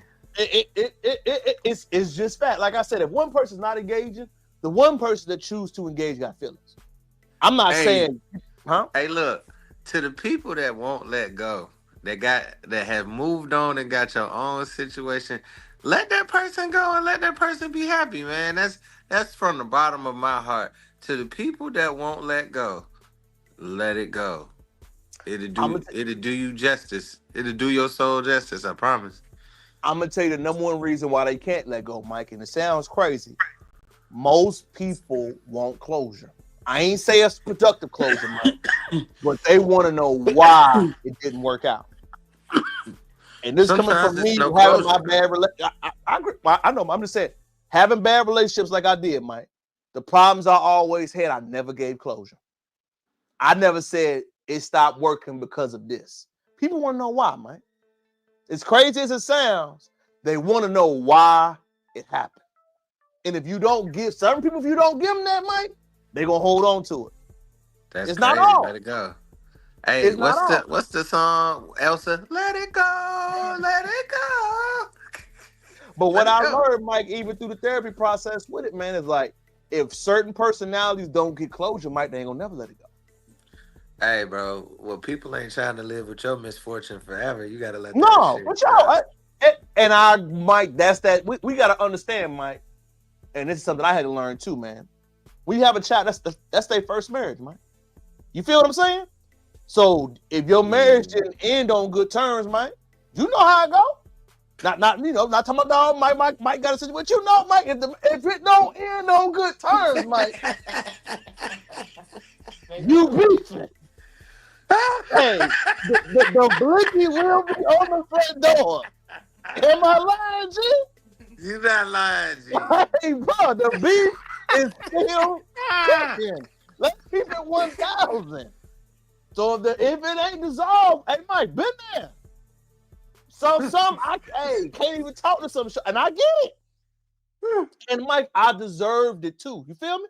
It's just fact. Like I said, if one person's not engaging, the one person that choose to engage got feelings. I'm not saying, huh? Hey, look, to the people that won't let go, that have moved on and got your own situation, let that person go and let that person be happy, man. That's from the bottom of my heart. To the people that won't let go, let it go. It'll do you justice. It'll do your soul justice, I promise. I'm gonna tell you the number one reason why they can't let go, Mike, and it sounds crazy. Most people want closure. I ain't say it's productive closure, Mike, but they want to know why it didn't work out. And this coming from me having my bad relationship. I agree. I know. I'm just saying, having bad relationships like I did, Mike. The problems I always had, I never gave closure. I never said it stopped working because of this. People want to know why, Mike. As crazy as it sounds, they want to know why it happened. And if you don't give certain people, if you don't give them that, Mike, they're gonna hold on to it. That's it's crazy. Not all. Let it go. Hey, what's the song, Elsa? Let it go, let it go. But what I learned, Mike, even through the therapy process with it, man, is like if certain personalities don't get closure, Mike, they ain't gonna never let it go. Hey, bro. Well, people ain't trying to live with your misfortune forever. You gotta let but y'all, Mike, that's that. We gotta understand, Mike, and this is something I had to learn too, man. We have a child. That's their first marriage, Mike. You feel what I'm saying? So if your marriage didn't end on good terms, Mike, you know how it go. Not talking about dog. Mike got a situation. But you know, Mike, if it don't end on good terms, Mike, you beefing. Hey, the blinky will be on the front door. Am I lying, G? You're not lying, G. Hey, bro, the beef is still cooking. Let's keep it 1,000. So if it ain't dissolved, hey, Mike, been there. Can't even talk to some, and I get it. And Mike, I deserved it too. You feel me?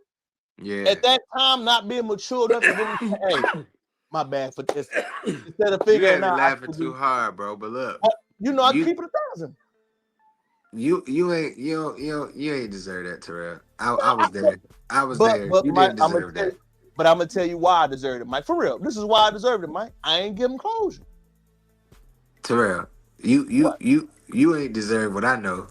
Yeah. At that time, not being mature enough to really say, hey, my bad for this. Instead of figuring out, laughing too hard, bro. But look, I keep it 1,000. You ain't deserve that, Terrell. I was there. I was there. You Mike, didn't deserve that. But I'm gonna tell you why I deserved it, Mike. For real, this is why I deserved it, Mike. I ain't give him closure. Terrell, You ain't deserve what I know.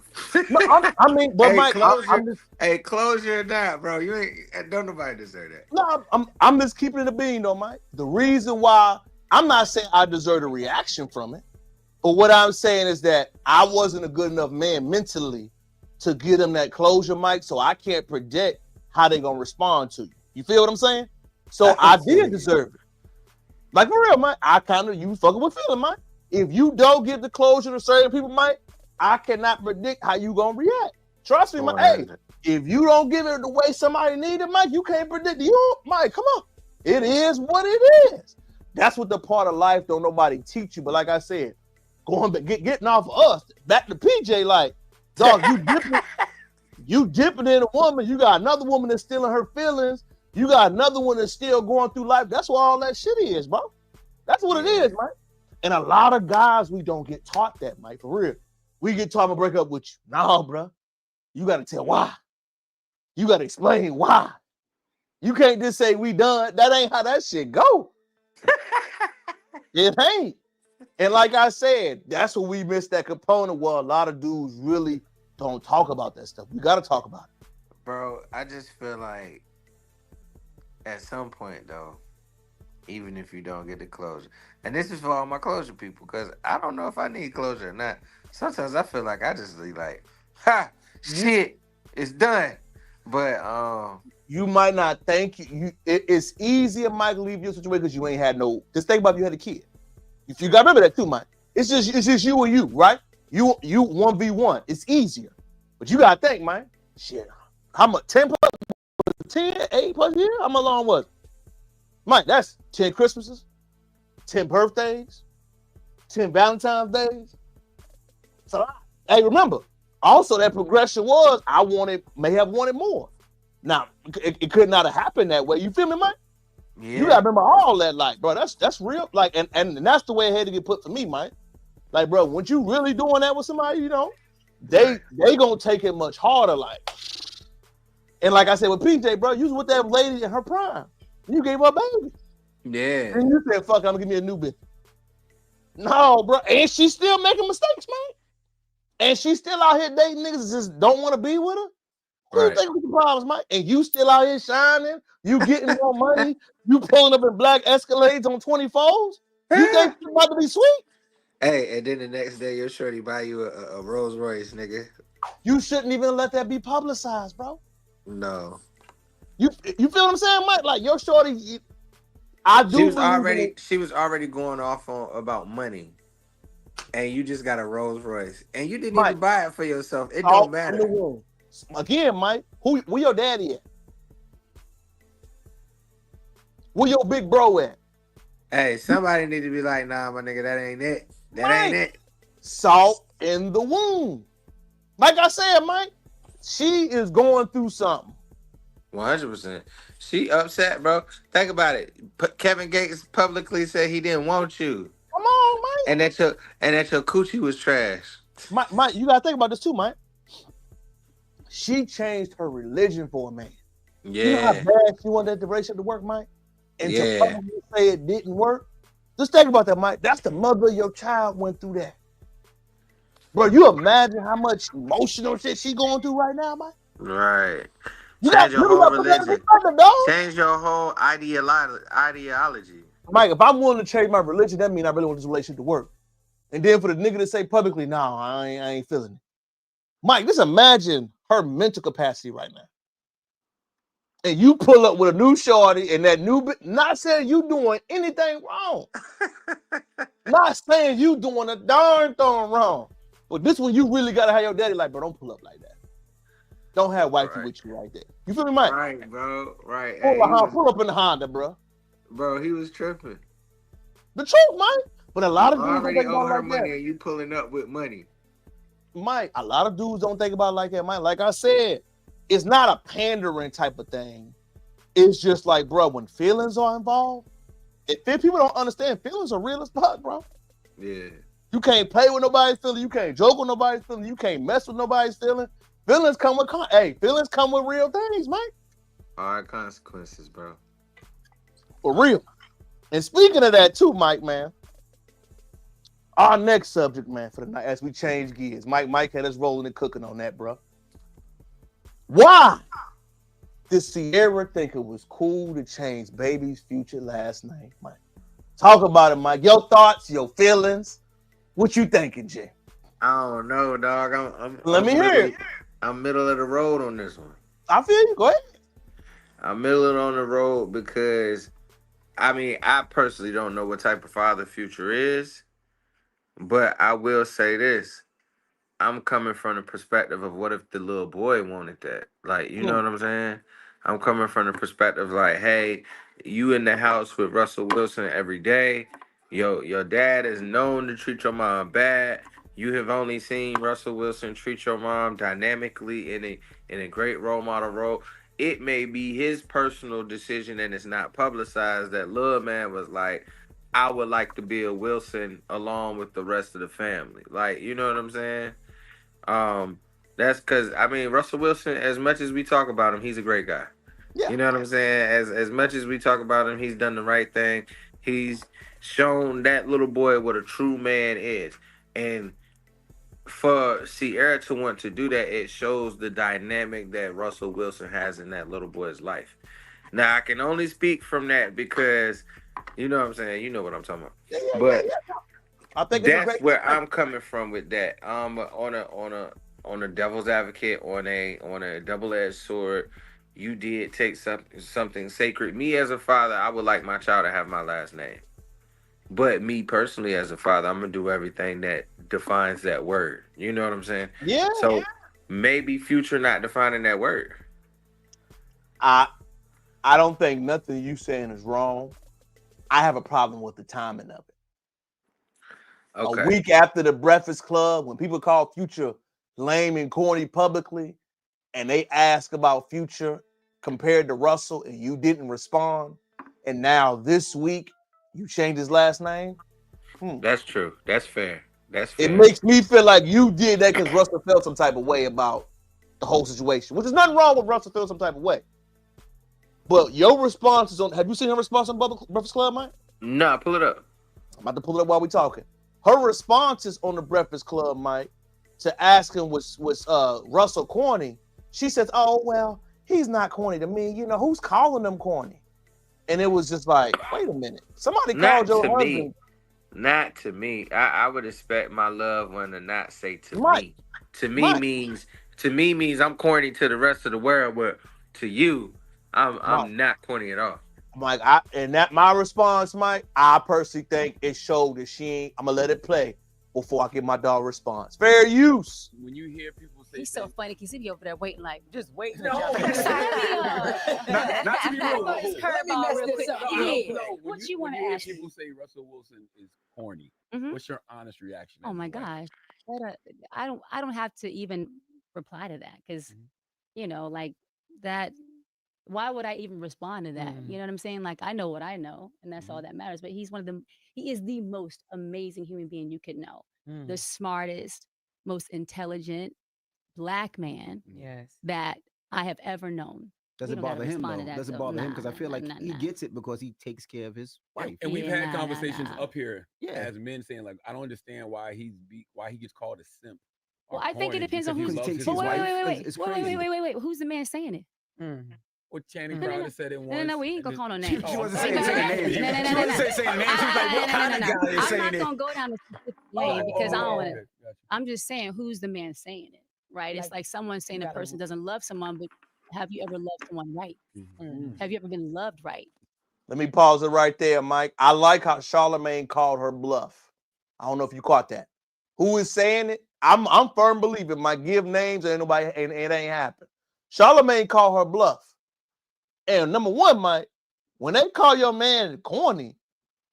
No, I mean, but Hey, Mike, closure. I'm just Hey, closure or not, bro. You ain't. Don't nobody deserve that. no, I'm just keeping it a bean though, Mike. The reason why I'm not saying I deserve a reaction from it, but what I'm saying is that I wasn't a good enough man mentally to give them that closure, Mike. So I can't predict how they're gonna respond to you. You feel what I'm saying? So I I feel did you. deserve it. Like for real, Mike. I kind of you fucking with feeling, Mike. If you don't give the closure to certain people, Mike, I cannot predict how you gonna react. Trust me, Mike. Hey, 100. if you don't give it the way somebody needed, Mike, you can't predict. You, Mike, come on. It is what it is. That's what the part of life don't nobody teach you. But like I said, getting off of us, back to PJ, like, dog, you dipping in a woman, you got another woman that's still in her feelings, you got another one that's still going through life. That's what all that shit is, bro. That's what it is, Mike. And a lot of guys, we don't get taught that, Mike, for real. We get taught to break up with you. No, bro. You got to tell why. You got to explain why. You can't just say we done. That ain't how that shit go. It ain't. And like I said, that's where we missed that component where a lot of dudes really don't talk about that stuff. We got to talk about it. Bro, I just feel like at some point though, even if you don't get the closure, and this is for all my closure people, because I don't know if I need closure or not. Sometimes I feel like I just be like, ha, shit, it's done. But You might not think it's easier, Mike, to leave your situation because you ain't had no. Just think about if you had a kid. If you got to remember that too, Mike. It's just you and you, right? You 1v1. It's easier, but you gotta think, Mike. Shit, how much? 10 plus 10, 8 plus years? How much long was it? Mike, that's 10 Christmases, 10 birthdays, 10 Valentine's days. So, hey, remember, also that progression was may have wanted more. Now, it could not have happened that way. You feel me, Mike? yeah, You gotta remember all that, like, bro, that's real. Like, and that's the way it had to get put for me, Mike. Like, bro, when you really doing that with somebody, you know, they gonna take it much harder, like. And like I said with PJ, bro, you was with that lady in her prime. You gave her a baby. yeah. And you said, fuck, I'm gonna give me a new bitch. No, bro. And she's still making mistakes, man. And she's still out here dating niggas that just don't want to be with her. Who you think was the problems, Mike? And you still out here shining, you getting more money, you pulling up in black Escalades on 24s. You think it's about to be sweet? Hey, and then the next day your shorty buy you a Rolls Royce, nigga. You shouldn't even let that be publicized, bro. No. You feel what I'm saying, Mike? Like your shorty, I do. She was already going off on about money, and you just got a Rolls Royce, and you didn't even buy it for yourself. It don't matter. Again, Mike, where your daddy at? Where your big bro at? Hey, somebody need to be like, nah, my nigga, that ain't it. That ain't it. Salt in the wound. Like I said, Mike, she is going through something. 100%. She upset, bro. Think about it. Kevin Gates publicly said he didn't want you. Come on, Mike. And that your coochie was trash. Mike, you gotta think about this too, Mike. She changed her religion for a man. Yeah. You know how bad she wanted that relationship to work, Mike? And to publicly say it didn't work. Just think about that, Mike. That's the mother of your child went through that. Bro, you imagine how much emotional shit she going through right now, Mike? Right. Change your whole religion. Change your whole ideology. Mike, if I'm willing to change my religion, that means I really want this relationship to work. And then for the nigga to say publicly, no, I ain't feeling it. Mike, just imagine her mental capacity right now. And you pull up with a new shorty and that new, not saying you doing anything wrong. Not saying you doing a darn thing wrong. But this one, you really got to have your daddy like, bro, don't pull up like that. Don't have wifey with you right there. You feel me, Mike? Right, bro. Right. Pull up in the Honda, bro. Bro, he was tripping. The truth, Mike. But a lot of dudes already owe her money and you pulling up with money. Mike, a lot of dudes don't think about it like that, Mike. Like I said, it's not a pandering type of thing. It's just like, bro, when feelings are involved, if people don't understand, feelings are real as fuck, bro. Yeah. You can't play with nobody's feeling. You can't joke with nobody's feeling. You can't mess with nobody's feeling. Feelings come with feelings come with real things, Mike. All right, consequences, bro. For real. And speaking of that too, Mike, man, Our next subject, man, for the night, as we change gears. Mike had us rolling and cooking on that, bro. Why did Sierra think it was cool to change baby's future last name, Mike? Talk about it, Mike. Your thoughts, your feelings. What you thinking, Jay? I don't know, dog. Let me hear it. I'm middle of the road on this one. I feel you. Go ahead. I'm middle of on the road because I personally don't know what type of father Future is, but I will say this. I'm coming from the perspective of what if the little boy wanted that? Like, you know what I'm saying? I'm coming from the perspective like, hey, you in the house with Russell Wilson every day. Your dad is known to treat your mom bad. You have only seen Russell Wilson treat your mom dynamically in a great role model role. It may be his personal decision and it's not publicized that little man was like, I would like to be a Wilson along with the rest of the family. Like, you know what I'm saying? That's because Russell Wilson, as much as we talk about him, he's a great guy. Yeah. You know what I'm saying? As much as we talk about him, he's done the right thing. He's shown that little boy what a true man is. And for Sierra to want to do that, it shows the dynamic that Russell Wilson has in that little boy's life. Now I can only speak from that because you know what I'm saying, you know what I'm talking about. But I think that's where I'm coming from with that. On a devil's advocate, on a double-edged sword, you did take something sacred. Me as a father, I would like my child to have my last name. But me personally as a father, I'm gonna do everything that defines that word. You know what I'm saying? Yeah. So maybe Future not defining that word. I don't think nothing you saying is wrong. I have a problem with the timing of it. Okay. A week after the Breakfast Club, when people call Future lame and corny publicly, and they ask about Future compared to Russell, and you didn't respond, and now this week you changed his last name. That's true. That's fair. That's fair. It makes me feel like you did that because Russell felt some type of way about the whole situation, which is nothing wrong with Russell feeling some type of way. But your response is on. Have you seen her response on Breakfast Club, Mike? No, pull it up. I'm about to pull it up while we're talking. Her responses on the Breakfast Club, Mike, to ask him was Russell corny. She says, "Oh well, he's not corny to me. You know who's calling him corny?" And it was just like, wait a minute, somebody called your husband. Not to me. I would expect my loved one to not say to Mike, me. To me means I'm corny to the rest of the world, but to you, I'm not corny at all. Mike, my response, Mike, I personally think it showed that she ain't. I'm gonna let it play before I give my dog a response. Fair use. When you hear people say he's so funny because he be over there waiting, like just waiting. No. Not to be rude. Let me mess this up. What you want to ask? People say Russell Wilson is corny. Mm-hmm. What's your honest reaction? Oh my gosh, I don't have to even reply to that because you know, like that. Why would I even respond to that? You know what I'm saying? Like I know what I know, and that's all that matters. But he's one of them. He is the most amazing human being you could know. The smartest, most intelligent Black man that I have ever known. Doesn't bother him though. Doesn't bother him because I feel like he gets it because he takes care of his wife. And we've had conversations up here as men saying like, I don't understand why he gets called a simp. Well, I think it depends on who's. Wait. Who's the man saying it? What Channing Crowder said it once. No, we ain't gonna call no names. She wasn't saying names. No. She wasn't saying names. She was like, what kind of guy is saying it? I'm not gonna go down the specific lane because I don't want to. I'm just saying who's the man saying it, right? It's like someone saying a person doesn't love someone, but have you ever loved someone right? Have you ever been loved right? Let me pause it right there, Mike. I like how Charlamagne called her bluff. I don't know if you caught that. Who is saying it? I'm firm believer. Mike, give names and nobody and it ain't happened. Charlamagne called her bluff. And number one, Mike, when they call your man corny,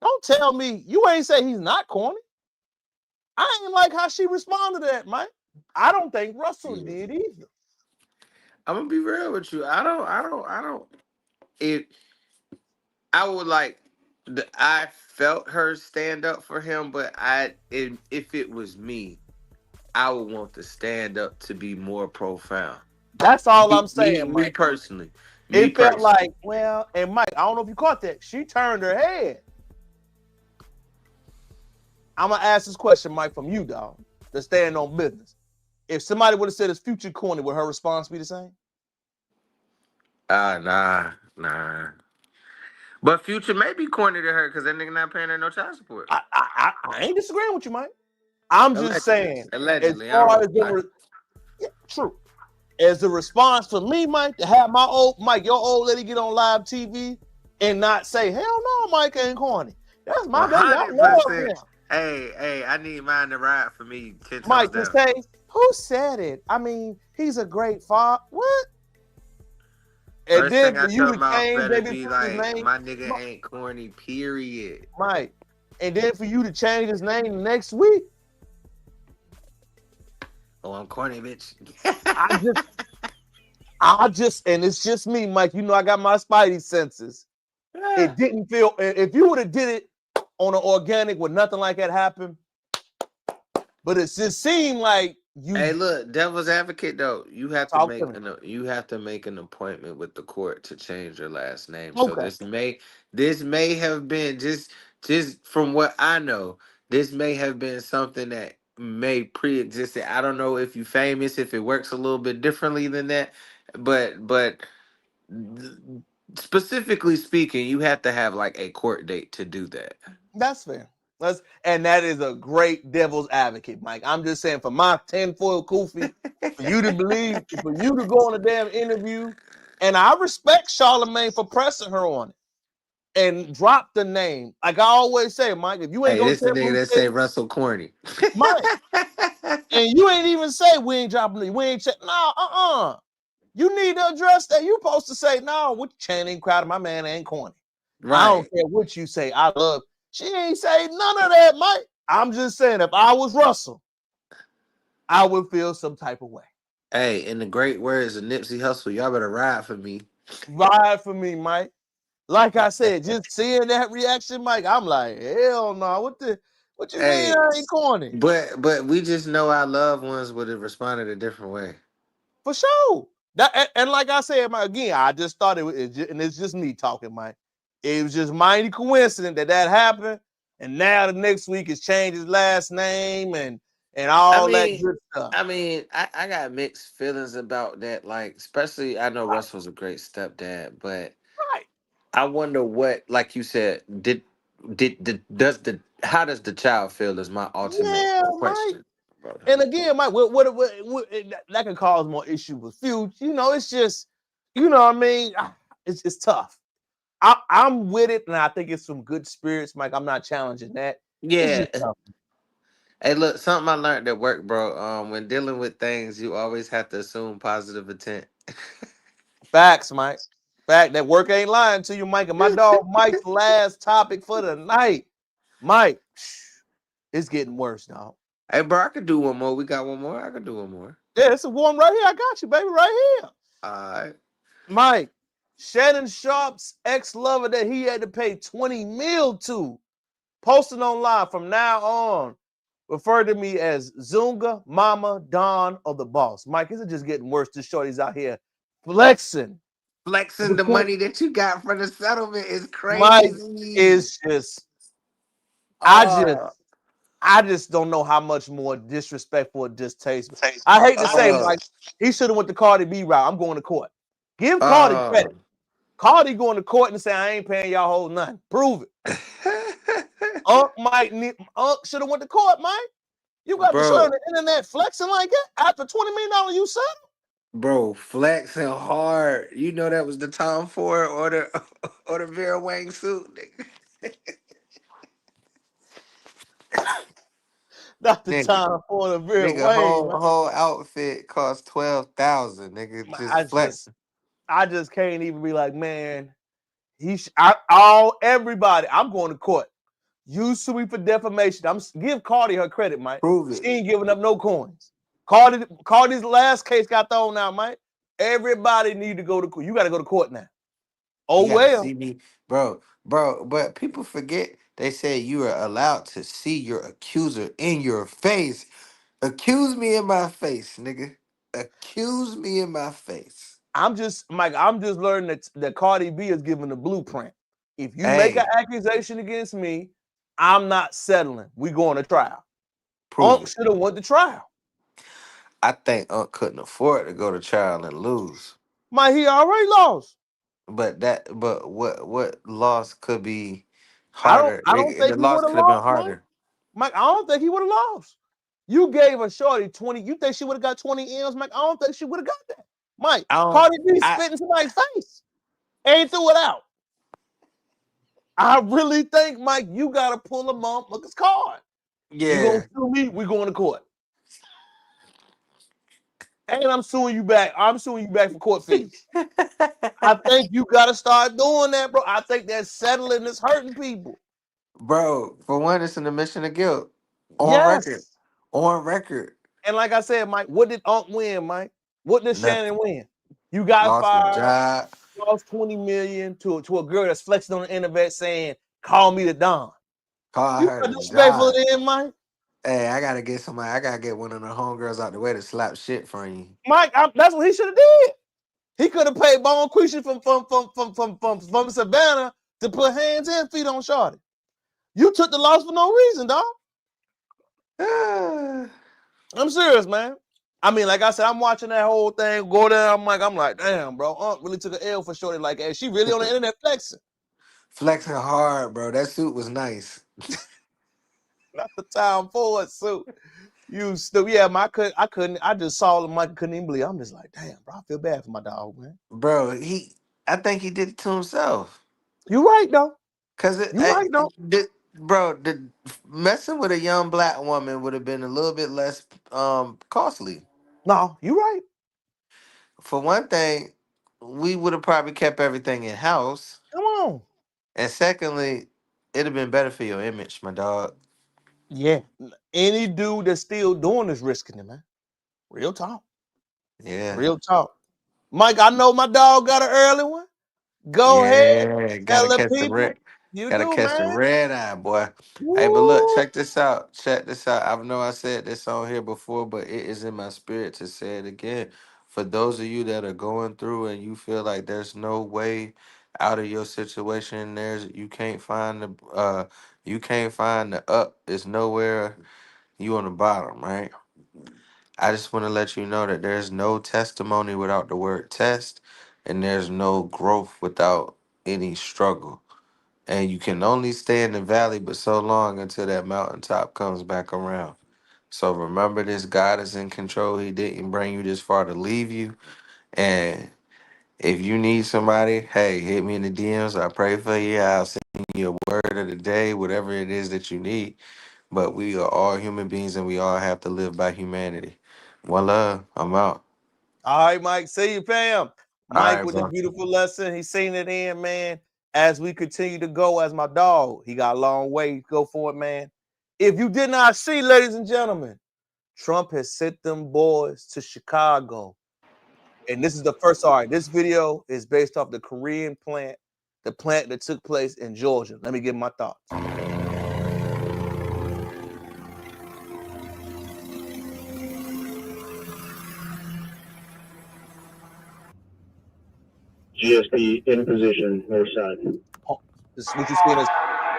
don't tell me you ain't say he's not corny. I ain't like how she responded to that, Mike. I don't think Russell did either. I'm gonna be real with you. I would like. I felt her stand up for him, but if it was me, I would want the stand up to be more profound. That's all I'm saying, Mike. Me personally. It felt like, well, and Mike, I don't know if you caught that. She turned her head. I'm gonna ask this question, Mike, from you, dog. To stand on business. If somebody would have said it's Future corny, would her response be the same? Nah. But Future may be corny to her because that nigga not paying her no child support. I ain't disagreeing with you, Mike. I'm just saying, allegedly, as far as true. As a response for me, Mike, to have my old Mike, your old lady get on live TV and not say, hell no, Mike ain't corny. That's my baby. I love him. Hey, I need mine to ride for me 10 times Mike down. to say, who said it? I mean, he's a great father. What? And First then thing for out you your to mouth change better baby be his like, name, my nigga ain't corny, period. Mike. And then for you to change his name next week. Oh, I'm corny, bitch. I just, and it's just me, Mike. You know, I got my spidey senses. It didn't feel, if you would have did it on an organic with nothing like that happen, but it just seemed like you. Hey, look, devil's advocate though. You have to make an appointment with the court to change your last name. Okay. So this may have been just from what I know, this may have been something that may pre-existed. I don't know if you famous, if it works a little bit differently than that, but specifically speaking, you have to have like a court date to do that. That's fair. And that is a great devil's advocate, Mike. I'm just saying, for my tinfoil kufi, for you to believe, for you to go on a damn interview, and I respect Charlamagne for pressing her on it and drop the name. Like I always say, Mike, if you ain't gonna This the tell nigga me that say Russell corny, Mike, and you ain't even say we ain't dropping it, we ain't check. No, you need to address that. You supposed to say, no, what Channing Crowder, my man ain't corny. Right. I don't care what you say. I love. She ain't say none of that, Mike. I'm just saying, if I was Russell, I would feel some type of way. Hey, in the great words of Nipsey Hussle, y'all better ride for me. Ride for me, Mike. Like I said, just seeing that reaction, Mike, I'm like, hell no. What you mean I ain't corny? But we just know our loved ones would have responded a different way. For sure. And like I said, Mike, again, I just thought and it's just me talking, Mike. It was just mighty coincident that happened, and now the next week it's changed his last name and all that good stuff. I mean, I got mixed feelings about that. Like, especially, I know Russell's a great stepdad, but I wonder what, like you said, how does the child feel? Is my ultimate question. Mike. And again, Mike, what that can cause more issues with Future. You know, it's just, you know what I mean? It's tough. I'm with it, and I think it's some good spirits, Mike. I'm not challenging that. Yeah. Hey, look, something I learned at work, bro. When dealing with things, you always have to assume positive intent. Facts, Mike. Fact that work ain't lying to you, Mike. And my dog Mike's last topic for the night. Mike, it's getting worse, dog. Hey, bro, I could do one more. We got one more. I could do one more. Yeah, it's a one right here. I got you, baby, right here. All right. Mike, Shannon Sharp's ex-lover that he had to pay 20 mil to, posting online from now on, refer to me as Zunga, Mama, Don, or the boss. Mike, is it just getting worse? This shorty's out here flexing. Flexing the money that you got from the settlement is crazy. Mike is just, I just don't know how much more disrespectful or distasteful. I hate to say, Mike, he should have went the Cardi B route. I'm going to court. Give Cardi credit. Cardi going to court and say, I ain't paying y'all whole nothing. Prove it. Unc should have went to court, Mike. You got to show on the internet flexing like that after $20 million you settled? Bro, flexing hard. You know that was the Tom Ford or the Vera Wang suit, nigga. Not the time for the Vera Wang. Whole outfit cost $12,000, nigga. Just flexing. I just can't even be like, man. Everybody. I'm going to court. You sue me for defamation. Give Cardi her credit, Mike. Prove it. She ain't giving up no coins. Cardi's last case got thrown out, Mike. Everybody need to go to court. You got to go to court now. Oh well, see me, bro. But people forget they say you are allowed to see your accuser in your face. Accuse me in my face, nigga. Accuse me in my face. I'm just learning that Cardi B is giving the blueprint. If you make an accusation against me, I'm not settling. We going to trial. Prove Unc it. should have went to trial. I think Unc couldn't afford to go to trial and lose. Mike, he already lost. But what loss could be I harder? don't think The he loss would have could have been lost, Mike. harder. Mike, I don't think he would have lost. You gave a shorty 20. You think she would have got 20 M's, Mike? I don't think she would have got that. Mike, Cardi B spit in somebody's face. Ain't threw it out. I really think, Mike, you gotta pull a motherfucker's card. Yeah. You gonna sue me? We going to court. And I'm suing you back. I'm suing you back for court fees. I think you gotta start doing that, bro. I think that settling is hurting people. Bro, for one, it's an admission of guilt. On record. Yes. On record. And like I said, Mike, what did Unc win, Mike? What did Nothing. Shannon win? You got Lost fired. a job. Lost 20 million to a girl that's flexing on the internet saying, "Call me the Don." Call You her got the disrespectful job. then, Mike. Hey, I gotta get one of the homegirls out the way to slap shit from you. Mike, that's what he should have did. He could have paid Bone Quisha from Savannah to put hands and feet on Shorty. You took the loss for no reason, dog. I'm serious, man. I mean, like I said, I'm watching that whole thing go down. I'm like, damn, bro. Unc really took an L for Shorty like that. She really on the internet flexing. Flexing hard, bro. That suit was nice. Not the Tom Ford suit. You still, yeah, I couldn't. I just saw him. I couldn't even believe. I'm just like, damn, bro. I feel bad for my dog, man. Bro, I think he did it to himself. You right though. Bro, messing with a young black woman would have been a little bit less costly. No, you right. For one thing, we would have probably kept everything in house. Come on. And secondly, it'd have been better for your image, my dog. Yeah. Any dude that's still doing this risking it, man. Real talk. Yeah. Real talk. Mike, I know my dog got an early one. Go ahead. Gotta Tell the catch the people. red. You Gotta do, catch the man. red eye, boy. Woo. Hey, but look, check this out. Check this out. I know I said this on here before, but it is in my spirit to say it again. For those of you that are going through and you feel like there's no way out of your situation, you can't find the up. It's nowhere. You on the bottom, right? I just want to let you know that there's no testimony without the word test, and there's no growth without any struggle. And you can only stay in the valley but so long until that mountaintop comes back around. So remember this, God is in control. He didn't bring you this far to leave you. And if you need somebody, hey, hit me in the DMs. I pray for you. I'll send you a word of the day, whatever it is that you need. But we are all human beings and we all have to live by humanity. One love. I'm out. All right, Mike. See you, fam. Mike All right, with the bro. beautiful lesson. He's seen it in, man. As we continue to go as my dog, he got a long way to go for it, man. If you did not see, ladies and gentlemen, Trump has sent them boys to Chicago. And this is the first, all right, this video is based off the Korean plant, the plant that took place in Georgia. Let me give my thoughts. GSP in position, north side. This is what you're seeing is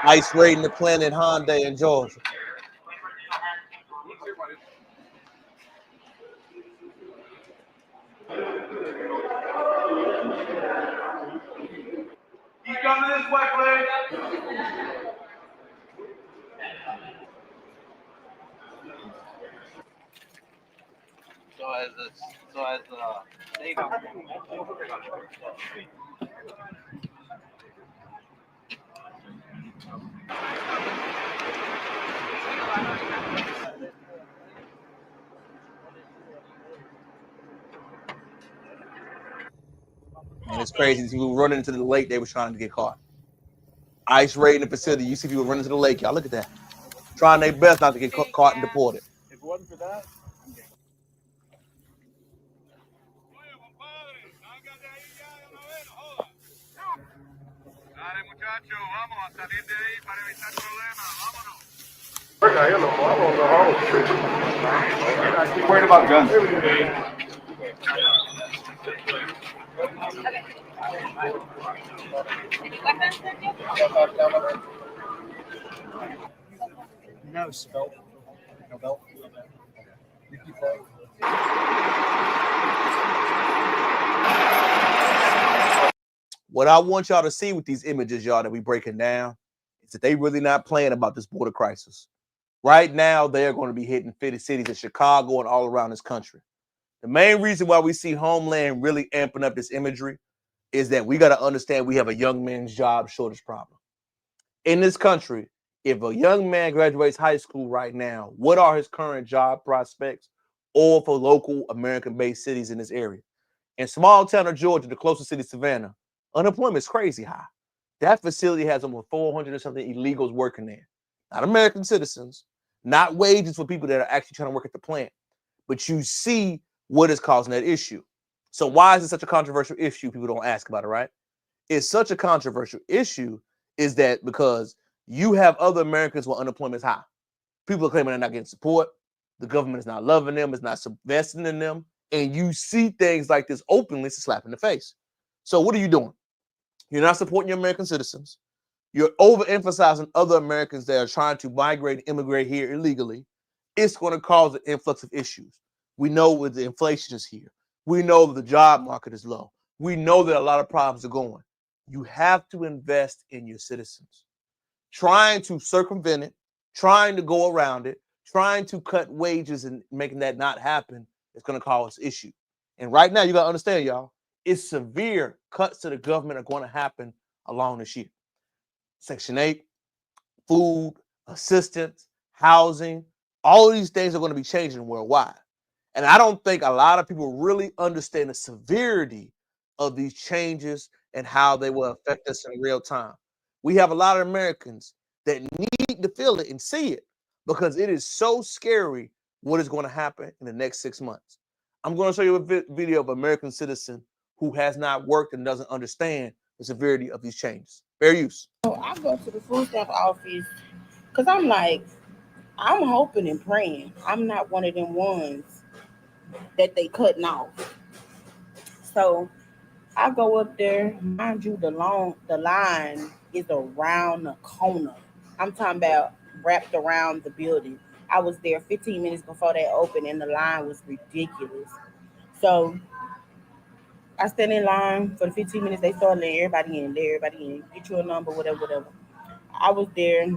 ICE raiding the plant in Hyundai in Georgia. He's coming this way, please. And it's crazy. These people running into the lake, they were trying to get caught. ICE raiding the facility. You see people running to the lake, y'all. Look at that. Trying their best not to get caught and deported. If it wasn't for that, Dale, muchacho, vamos a salir de ahí para evitar problemas. Vámonos. I won't go home. I keep worried about guns. Any weapons with you? No, spelled. No belt. What I want y'all to see with these images, y'all, that we breaking down, is that they really not playing about this border crisis. Right now, they are going to be hitting 50 cities in Chicago and all around this country. The main reason why we see Homeland really amping up this imagery is that we got to understand we have a young man's job shortage problem. In this country, if a young man graduates high school right now, what are his current job prospects or for local American-based cities in this area? In small town of Georgia, the closest city, Savannah, unemployment is crazy high. That facility has over 400 or something illegals working there. Not American citizens, not wages for people that are actually trying to work at the plant. But you see what is causing that issue. So why is it such a controversial issue? People don't ask about it, right? It's such a controversial issue is that because you have other Americans where unemployment is high. People are claiming they're not getting support. The government is not loving them. It's not investing in them. And you see things like this openly, it's a slap in the face. So what are you doing? You're not supporting your American citizens. You're overemphasizing other Americans that are trying to migrate and immigrate here illegally. It's going to cause an influx of issues. We know that the inflation is here. We know that the job market is low. We know that a lot of problems are going. You have to invest in your citizens. Trying to circumvent it, trying to go around it, trying to cut wages and making that not happen is going to cause issue. And right now, you got to understand, y'all, it's severe cuts to the government are going to happen along this year. Section 8, food, assistance, housing, all of these things are going to be changing worldwide. And I don't think a lot of people really understand the severity of these changes and how they will affect us in real time. We have a lot of Americans that need to feel it and see it because it is so scary what is going to happen in the next 6 months. I'm going to show you a video of an American citizen who has not worked and doesn't understand the severity of these changes. Fair use. So I go to the food stamp office because I'm like, I'm hoping and praying. I'm not one of them ones that they cutting off. So I go up there. Mind you, the line is around the corner. I'm talking about wrapped around the building. I was there 15 minutes before they opened, and the line was ridiculous. So I stand in line for the 15 minutes. They start letting everybody in, get you a number, whatever. I was there,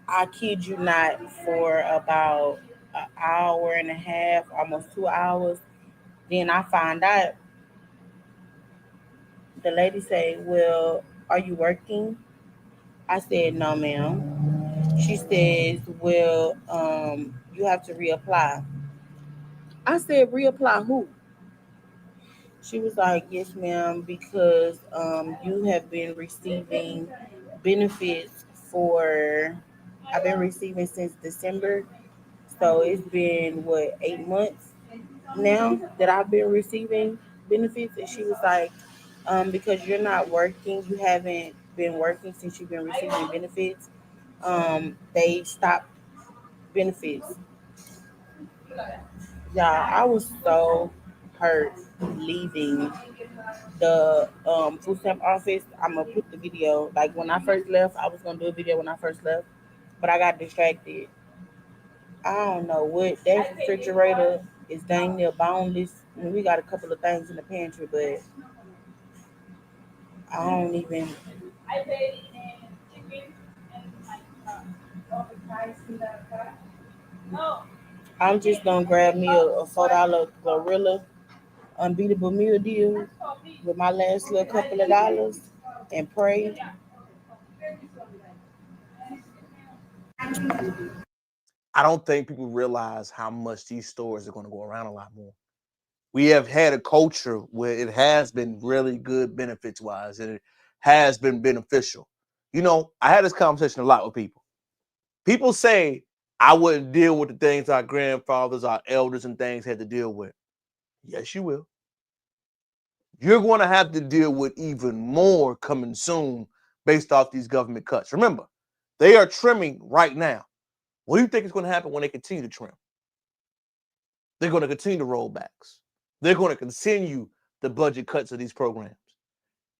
I kid you not, for about an hour and a half, almost 2 hours. Then I find out the lady say, "Well, are you working?" I said, "No, ma'am." She says, "Well, you have to reapply." I said, "Reapply who?" She was like, "Yes, ma'am, because you have been receiving benefits for, I've been receiving since December. So it's been, what, 8 months now that I've been receiving benefits." And she was like, because you're not working, you haven't been working since you've been receiving benefits, they stopped benefits. Yeah, I was so hurt leaving the food stamp office. I'm gonna put the video. Like when I first left, I was gonna do a video when I first left, but I got distracted. I don't know what that refrigerator is dang near boneless. I mean, we got a couple of things in the pantry, but I don't even. I'm just gonna grab me a $4 gorilla unbeatable meal deal with my last little couple of dollars and pray. I don't think people realize how much these stores are going to go around a lot more. We have had a culture where it has been really good benefits wise and it has been beneficial. You know, I had this conversation a lot with people. People say I wouldn't deal with the things our grandfathers, our elders, and things had to deal with. Yes, you will. You're going to have to deal with even more coming soon based off these government cuts. Remember, they are trimming right now. What do you think is going to happen when they continue to trim? They're going to continue to roll backs. They're going to continue the budget cuts of these programs.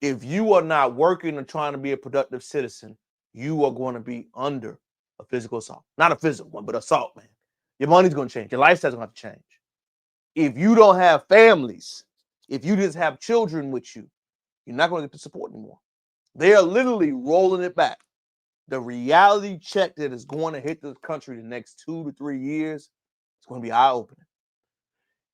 If you are not working and trying to be a productive citizen, you are going to be under a physical assault. Not a physical one, but assault, man. Your money's going to change. Your lifestyle's going to have to change. If you don't have families, if you just have children with you, you're not going to get the support anymore. They are literally rolling it back. The reality check that is going to hit this country the next 2 to 3 years is going to be eye-opening.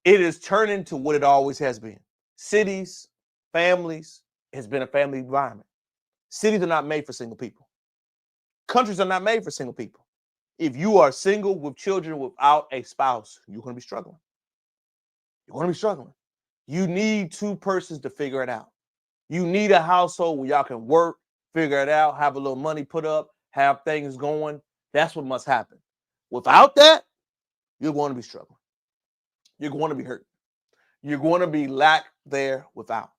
It is turning to what it always has been. Cities, families, has been a family environment. Cities are not made for single people. Countries are not made for single people. If you are single with children without a spouse, you're going to be struggling. You're going to be struggling. You need two persons to figure it out. You need a household where y'all can work, figure it out, have a little money put up, have things going. That's what must happen. Without that, you're going to be struggling. You're going to be hurt. You're going to be lack there without.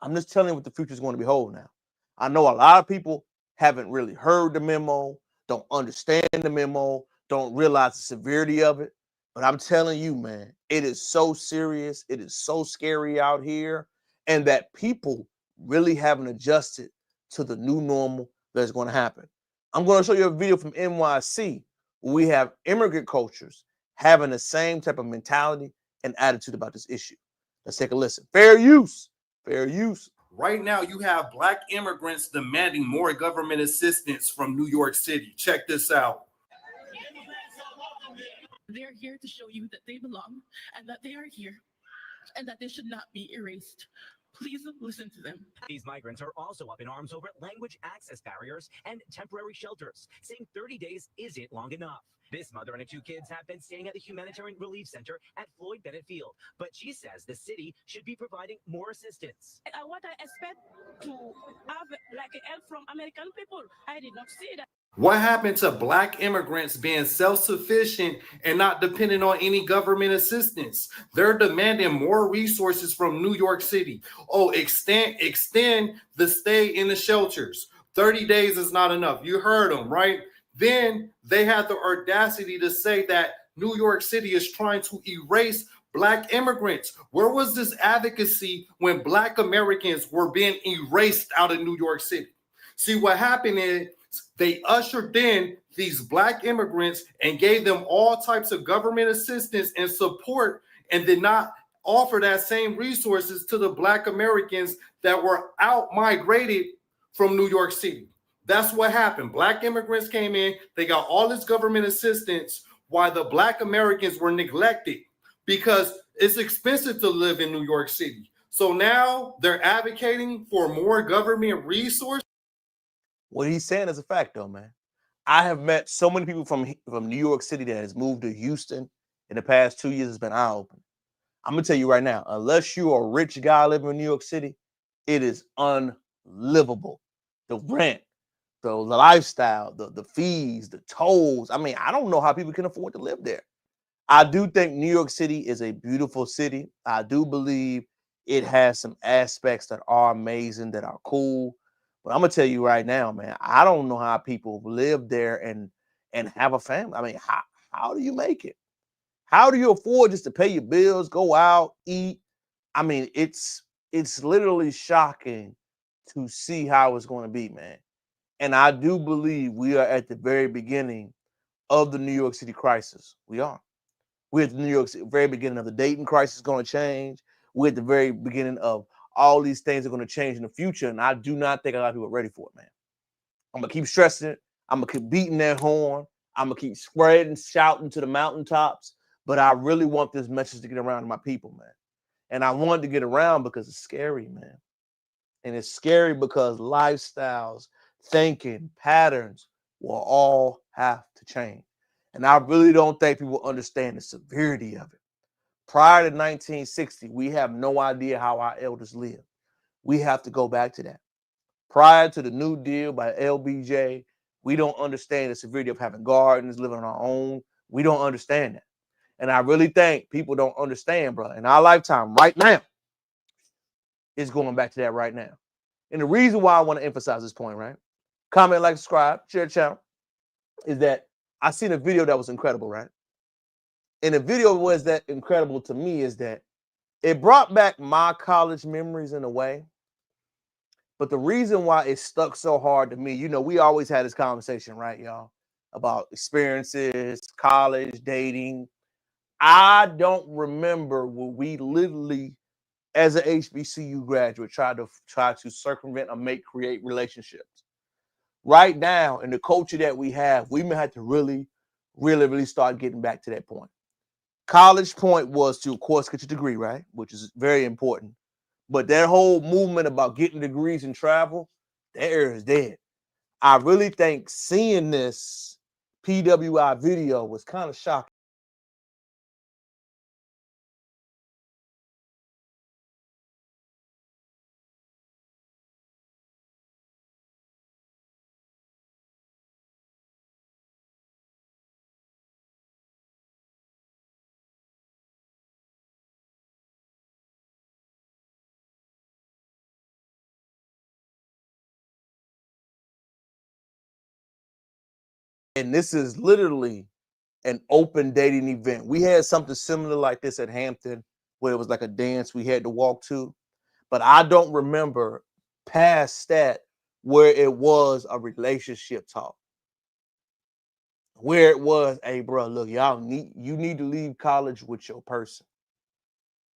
I'm just telling you what the future is going to behold now. I know a lot of people haven't really heard the memo, don't understand the memo, don't realize the severity of it. But I'm telling you, man, it is so serious. It is so scary out here. And that people really haven't adjusted to the new normal that's going to happen. I'm going to show you a video from NYC where we have immigrant cultures having the same type of mentality and attitude about this issue. Let's take a listen. Fair use. Fair use. Right now, you have Black immigrants demanding more government assistance from New York City. Check this out. They're here to show you that they belong and that they are here and that they should not be erased. Please listen to them. These migrants are also up in arms over language access barriers and temporary shelters, saying 30 days isn't long enough. This mother and her 2 kids have been staying at the Humanitarian Relief Center at Floyd Bennett Field, but she says the city should be providing more assistance. What I expect to have like help from American people, I did not see that. What happened to Black immigrants being self-sufficient and not dependent on any government assistance? They're demanding more resources from New York City. Oh, extend the stay in the shelters. 30 days is not enough. You heard them, right? Then they had the audacity to say that New York City is trying to erase Black immigrants. Where was this advocacy when Black Americans were being erased out of New York City? See, what happened is they ushered in these Black immigrants and gave them all types of government assistance and support and did not offer that same resources to the Black Americans that were out migrated from New York City. That's what happened. Black immigrants came in, they got all this government assistance while the Black Americans were neglected because it's expensive to live in New York City. So now they're advocating for more government resources. What he's saying is a fact, though, man. I have met so many people from New York City that has moved to Houston in the past 2 years. It's been eye-opening. I'm going to tell you right now, unless you're a rich guy living in New York City, it is unlivable. The rent, the lifestyle, the fees, the tolls. I mean, I don't know how people can afford to live there. I do think New York City is a beautiful city. I do believe it has some aspects that are amazing, that are cool. But I'm going to tell you right now, man, I don't know how people live there and have a family. I mean, how do you make it? How do you afford just to pay your bills, go out, eat? I mean, it's literally shocking to see how it's going to be, man. And I do believe we are at the very beginning of the New York City crisis. We are. We're at the New York City, very beginning of the Dayton crisis going to change. We're at the very beginning of all these things are going to change in the future. And I do not think a lot of people are ready for it, man. I'm going to keep stressing it. I'm going to keep beating that horn. I'm going to keep spreading, shouting to the mountaintops. But I really want this message to get around to my people, man. And I want it to get around because it's scary, man. And it's scary because lifestyles, thinking, patterns will all have to change. And I really don't think people understand the severity of it. Prior to 1960, we have no idea how our elders lived. We have to go back to that. Prior to the New Deal by LBJ, we don't understand the severity of having gardens, living on our own. We don't understand that. And I really think people don't understand, bro. In our lifetime, right now, it's going back to that right now. And the reason why I want to emphasize this point, right? Comment, like, subscribe, share the channel, is that I seen a video that was incredible, right? And the video was that incredible to me is that it brought back my college memories in a way. But the reason why it stuck so hard to me, you know, we always had this conversation, right, y'all? about experiences, college, dating. I don't remember when we literally, as an HBCU graduate, try to circumvent or create relationships. Right now, in the culture that we have, we may have to really start getting back to that point. College point was to, of course, get your degree, right? Which is very important. But that whole movement about getting degrees and travel, that era is dead. I really think seeing this PWI video was kind of shocking. And this is literally an open dating event. We had something similar like this at Hampton, where it was like a dance we had to walk to. But I don't remember past that where it was a relationship talk. Where it was, hey, bro, look, you need to leave college with your person.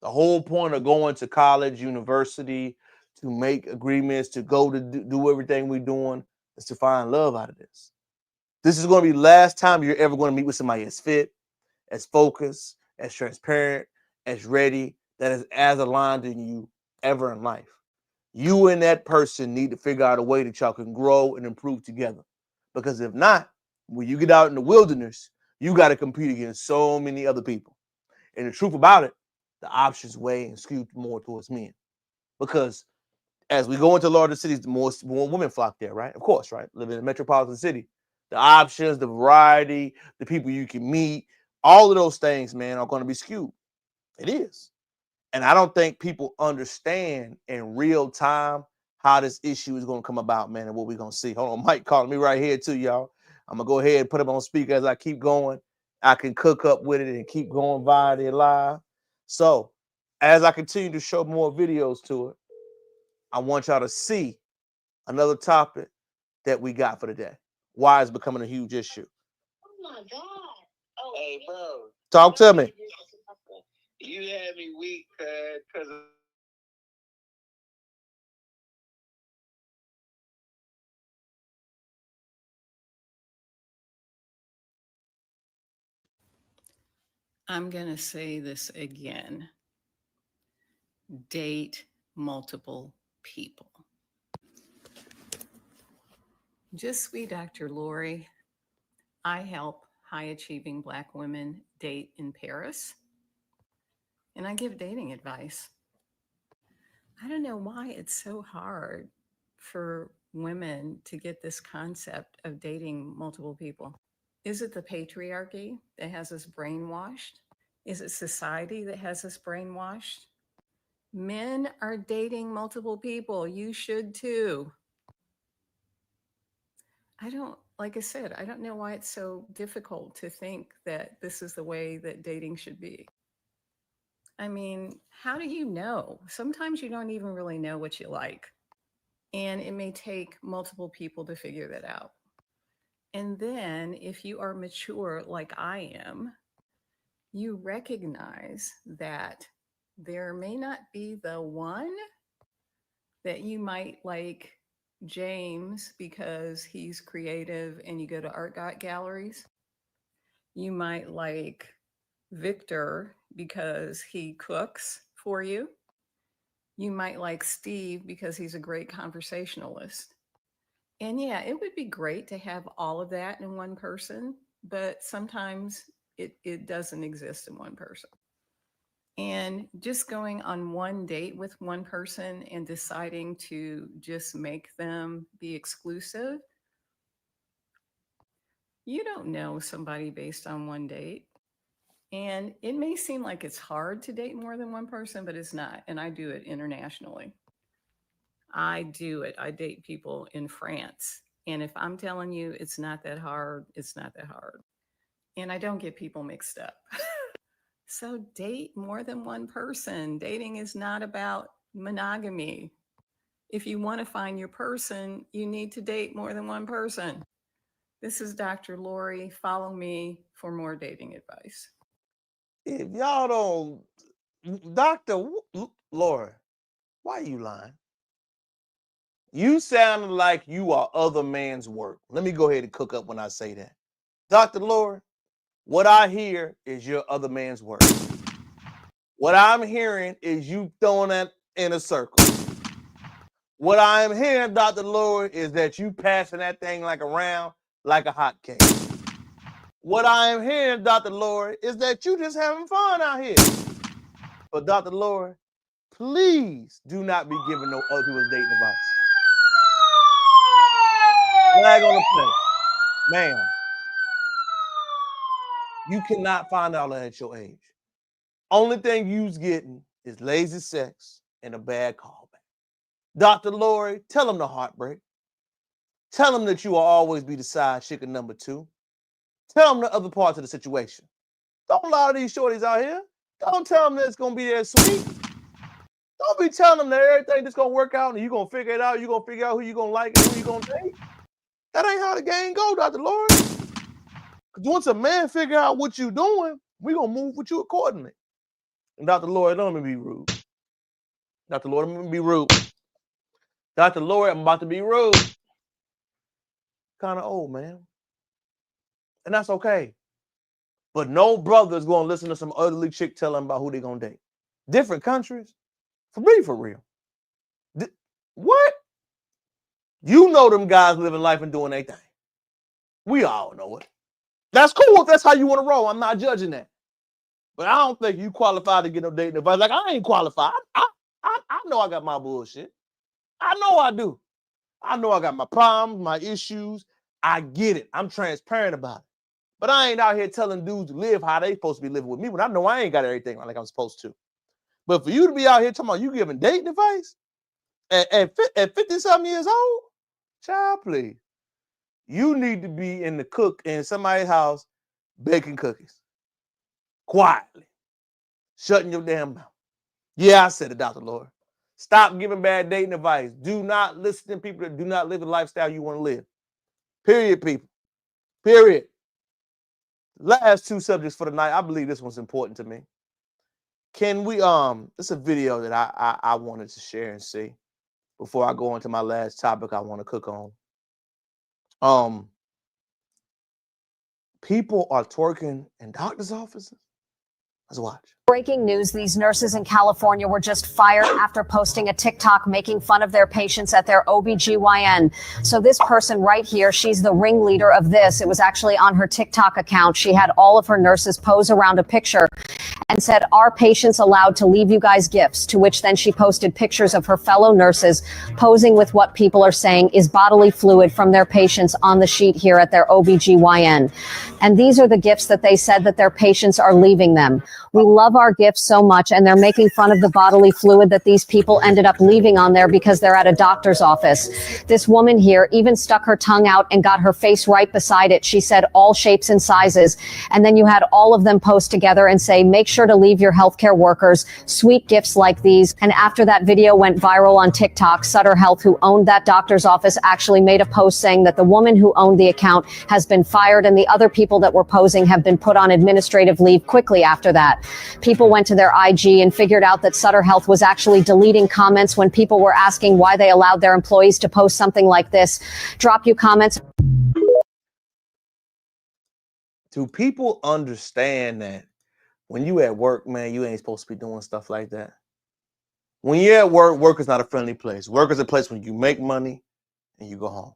The whole point of going to college, university, to make agreements, to go to do everything we're doing is to find love out of this. This is going to be the last time you're ever going to meet with somebody as fit, as focused, as transparent, as ready, that is as aligned in you ever in life. You and that person need to figure out a way that y'all can grow and improve together. Because if not, when you get out in the wilderness, you got to compete against so many other people. And the truth about it, the options weigh and skew more towards men. Because as we go into larger cities, the more women flock there, right? Of course, right? Living in a metropolitan city. The options, the variety, the people you can meet, all of those things, man, are going to be skewed. It is. And I don't think people understand in real time how this issue is going to come about, man, and what we're going to see. Hold on, Mike calling me right here too, y'all. I'm going to go ahead and put him on speaker as I keep going. I can cook up with it and keep going via the live. So as I continue to show more videos to it, I want y'all to see another topic that we got for today. Why it's becoming a huge issue. Oh my God. Oh, hey, bro. Talk to me. You had me weak, because I'm going to say this again. Date multiple people. Just sweet Dr. Lori. I help high-achieving Black women date in Paris, and I give dating advice. I don't know why it's so hard for women to get this concept of dating multiple people. Is it the patriarchy that has us brainwashed? Is it society that has us brainwashed? Men are dating multiple people. You should too. Like I said, I don't know why it's so difficult to think that this is the way that dating should be. I mean, how do you know? Sometimes you don't even really know what you like. And it may take multiple people to figure that out. And then if you are mature like I am, you recognize that there may not be the one that you might like James because he's creative and you go to art galleries. You might like Victor because he cooks for you. You might like Steve because he's a great conversationalist. And yeah, it would be great to have all of that in one person, but sometimes it doesn't exist in one person. And just going on one date with one person and deciding to just make them be exclusive, you don't know somebody based on one date. And it may seem like it's hard to date more than one person, but it's not. And I do it internationally. I do it. I date people in France. And if I'm telling you it's not that hard, it's not that hard. And I don't get people mixed up. So date more than one person. Dating is not about monogamy. If you want to find your person, you need to date more than one person. This is Dr. Lori. Follow me for more dating advice. If y'all don't, Dr. Lori, why are you lying? You sound like you are other man's work. Let me go ahead and cook up when I say that. Dr. Lori, what I hear is your other man's work. What I'm hearing is you throwing that in a circle. What I'm hearing, Dr. Lori, is that you passing that thing like around like a hot cake. What I am hearing, Dr. Lori, is that you just having fun out here. But Dr. Lori, please do not be giving no other people's dating advice. Flag on the play. Ma'am, you cannot find out that at your age. Only thing you's getting is lazy sex and a bad callback. Dr. Lori, tell him the heartbreak. Tell him that you will always be the side chicken number 2. Tell him the other parts of the situation. Don't lie to these shorties out here. Don't tell them that it's going to be that sweet. Don't be telling them that everything just going to work out and you're going to figure it out. You're going to figure out who you're going to like and who you're going to date. That ain't how the game go, Dr. Lori. Because once a man figure out what you're doing, we're going to move with you accordingly. And Dr. Lori, don't let me be rude. Dr. Lori, let me be rude. Dr. Lori, I'm about to be rude. Kind of old, man. And that's okay. But no brother is going to listen to some ugly chick tell them about who they're going to date. Different countries. For me, for real. What? You know them guys living life and doing their thing. We all know it. That's cool if that's how you want to roll. I'm not judging that. But I don't think you qualified to get no dating advice. Like, I ain't qualified. I know I got my bullshit. I know I do. I know I got my problems, my issues. I get it. I'm transparent about it. But I ain't out here telling dudes to live how they supposed to be living with me when I know I ain't got everything like I'm supposed to. But for you to be out here talking about you giving dating advice at 50-something years old, child, please. You need to be in somebody's house baking cookies. Quietly. Shutting your damn mouth. Yeah, I said it, Dr. Lord. Stop giving bad dating advice. Do not listen to people that do not live the lifestyle you want to live. Period, people. Period. Last 2 subjects for the night. I believe this one's important to me. Can we, it's a video that I wanted to share and see before I go into my last topic I want to cook on. People are twerking in doctor's offices. Let's watch. Breaking news, these nurses in California were just fired after posting a TikTok making fun of their patients at their OBGYN. So this person right here, she's the ringleader of this. It was actually on her TikTok account. She had all of her nurses pose around a picture and said, "Are patients allowed to leave you guys gifts?" To which then she posted pictures of her fellow nurses posing with what people are saying is bodily fluid from their patients on the sheet here at their OBGYN. And these are the gifts that they said that their patients are leaving them. We love our gifts so much, and they're making fun of the bodily fluid that these people ended up leaving on there because they're at a doctor's office. This woman here even stuck her tongue out and got her face right beside it. She said all shapes and sizes. And then you had all of them post together and say, make sure to leave your healthcare workers sweet gifts like these. And after that video went viral on TikTok, Sutter Health, who owned that doctor's office, actually made a post saying that the woman who owned the account has been fired and the other people that were posing have been put on administrative leave quickly after that. People went to their IG and figured out that Sutter Health was actually deleting comments when people were asking why they allowed their employees to post something like this. Drop you comments. Do people understand that when you at work, man, you ain't supposed to be doing stuff like that? When you're at work, work is not a friendly place. Work is a place where you make money and you go home.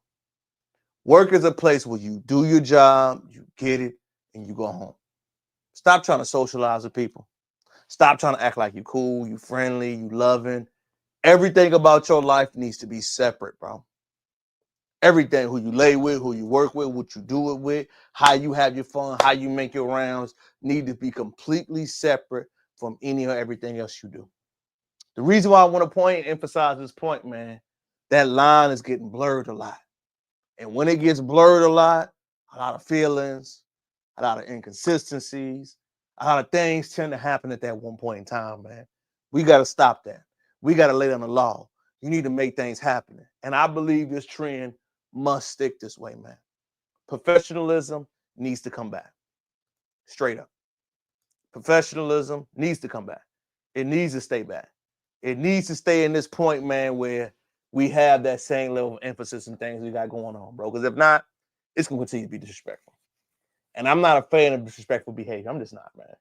Work is a place where you do your job, you get it, and you go home. Stop trying to socialize with people. Stop trying to act like you cool, you friendly, you loving. Everything about your life needs to be separate, bro. Everything, who you lay with, who you work with, what you do it with, how you have your fun, how you make your rounds, need to be completely separate from any or everything else you do. The reason why I want to emphasize this point, man, that line is getting blurred a lot. And when it gets blurred a lot of feelings, a lot of inconsistencies, a lot of things tend to happen at that one point in time, man. We got to stop that. We got to lay down the law. You need to make things happen. And I believe this trend must stick this way, man. Professionalism needs to come back. Straight up. Professionalism needs to come back. It needs to stay back. It needs to stay in this point, man, where we have that same level of emphasis and things we got going on, bro. Because if not, it's going to continue to be disrespectful. And I'm not a fan of disrespectful behavior. I'm just not, man.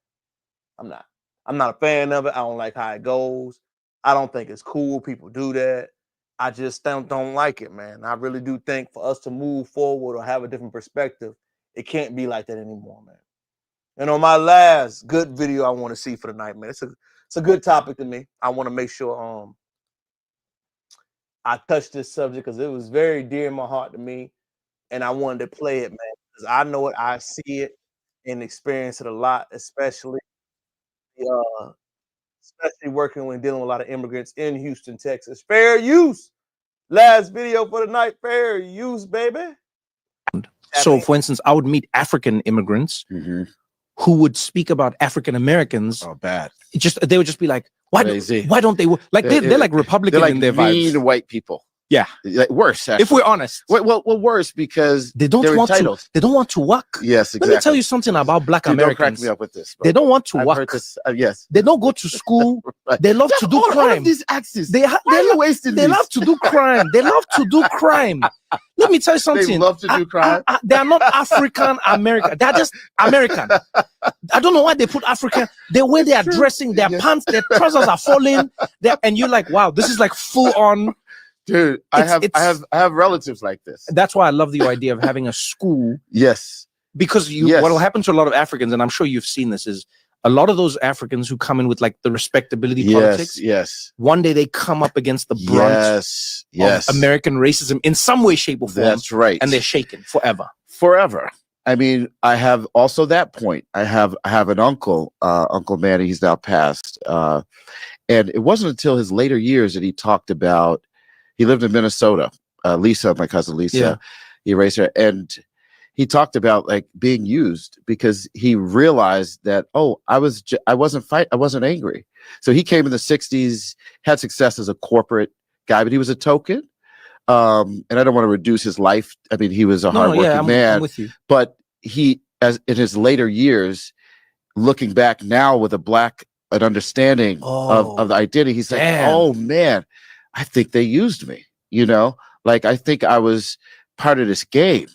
I'm not. I'm not a fan of it. I don't like how it goes. I don't think it's cool. People do that. I just don't like it, man. I really do think for us to move forward or have a different perspective, it can't be like that anymore, man. And on my last good video I want to see for the night, man, it's a good topic to me. I want to make sure I touch this subject because it was very dear in my heart to me, and I wanted to play it, man, because I know it, I see it, and experience it a lot, especially working when dealing with a lot of immigrants in Houston, Texas. Fair use. Last video for the night. Fair use, baby. So, for instance, I would meet African immigrants who would speak about African Americans. Oh, bad. They would just be like, why don't they like they're like Republican they're like in their mean vibes. white people. Yeah, like worse. Actually. If we're honest, well, worse because they don't want entitled. to. They don't want to work. Yes, exactly. Let me tell you something about Black Americans. Don't crack me up with this. Bro. They don't want to I've work. Heard this, yes, they don't go to school. Right. They love to do crime. All of these axes. They love to do crime. They love to do crime. Let me tell you something. They love to do crime. They are not African American. They are just American. I don't know why they put African. The way they are dressing, their pants, their trousers are falling. And you're like, wow, this is like full on. Dude, I have relatives like this. That's why I love the idea of having a school. Yes. Because what will happen to a lot of Africans, and I'm sure you've seen this, is a lot of those Africans who come in with like the respectability politics. Yes. One day they come up against the brunt of American racism in some way, shape, or form. That's right. And they're shaken forever. Forever. I mean, I have also that point. I have an uncle, Uncle Manny, he's now passed. And it wasn't until his later years that he talked about, he lived in Minnesota. Lisa, my cousin Lisa, he raised her. And he talked about like being used because he realized that, I wasn't angry. So he came in the 60s, had success as a corporate guy, but he was a token. And I don't want to reduce his life. I mean, he was a hardworking man. I'm with you. But he, as in his later years, looking back now with an understanding of the identity, he's like, oh man, I think they used me, like I think I was part of this game.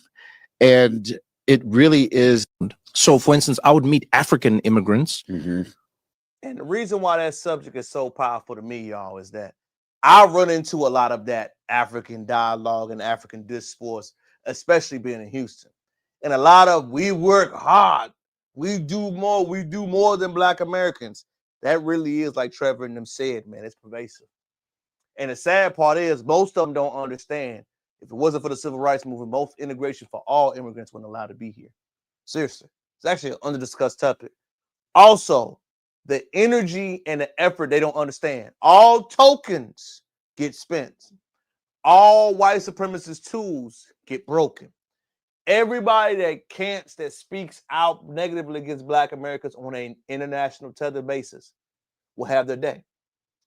And it really is. So for instance, I would meet African immigrants. And the reason why that subject is so powerful to me, y'all, is that I run into a lot of that African dialogue and African discourse, especially being in Houston. And a lot of, we work hard. We do more than Black Americans. That really is, like Trevor and them said, man, it's pervasive. And the sad part is most of them don't understand. If it wasn't for the civil rights movement, most integration for all immigrants weren't allowed to be here. Seriously. It's actually an under-discussed topic. Also, the energy and the effort they don't understand. All tokens get spent. All white supremacist tools get broken. Everybody that speaks out negatively against Black Americans on an international tethered basis will have their day.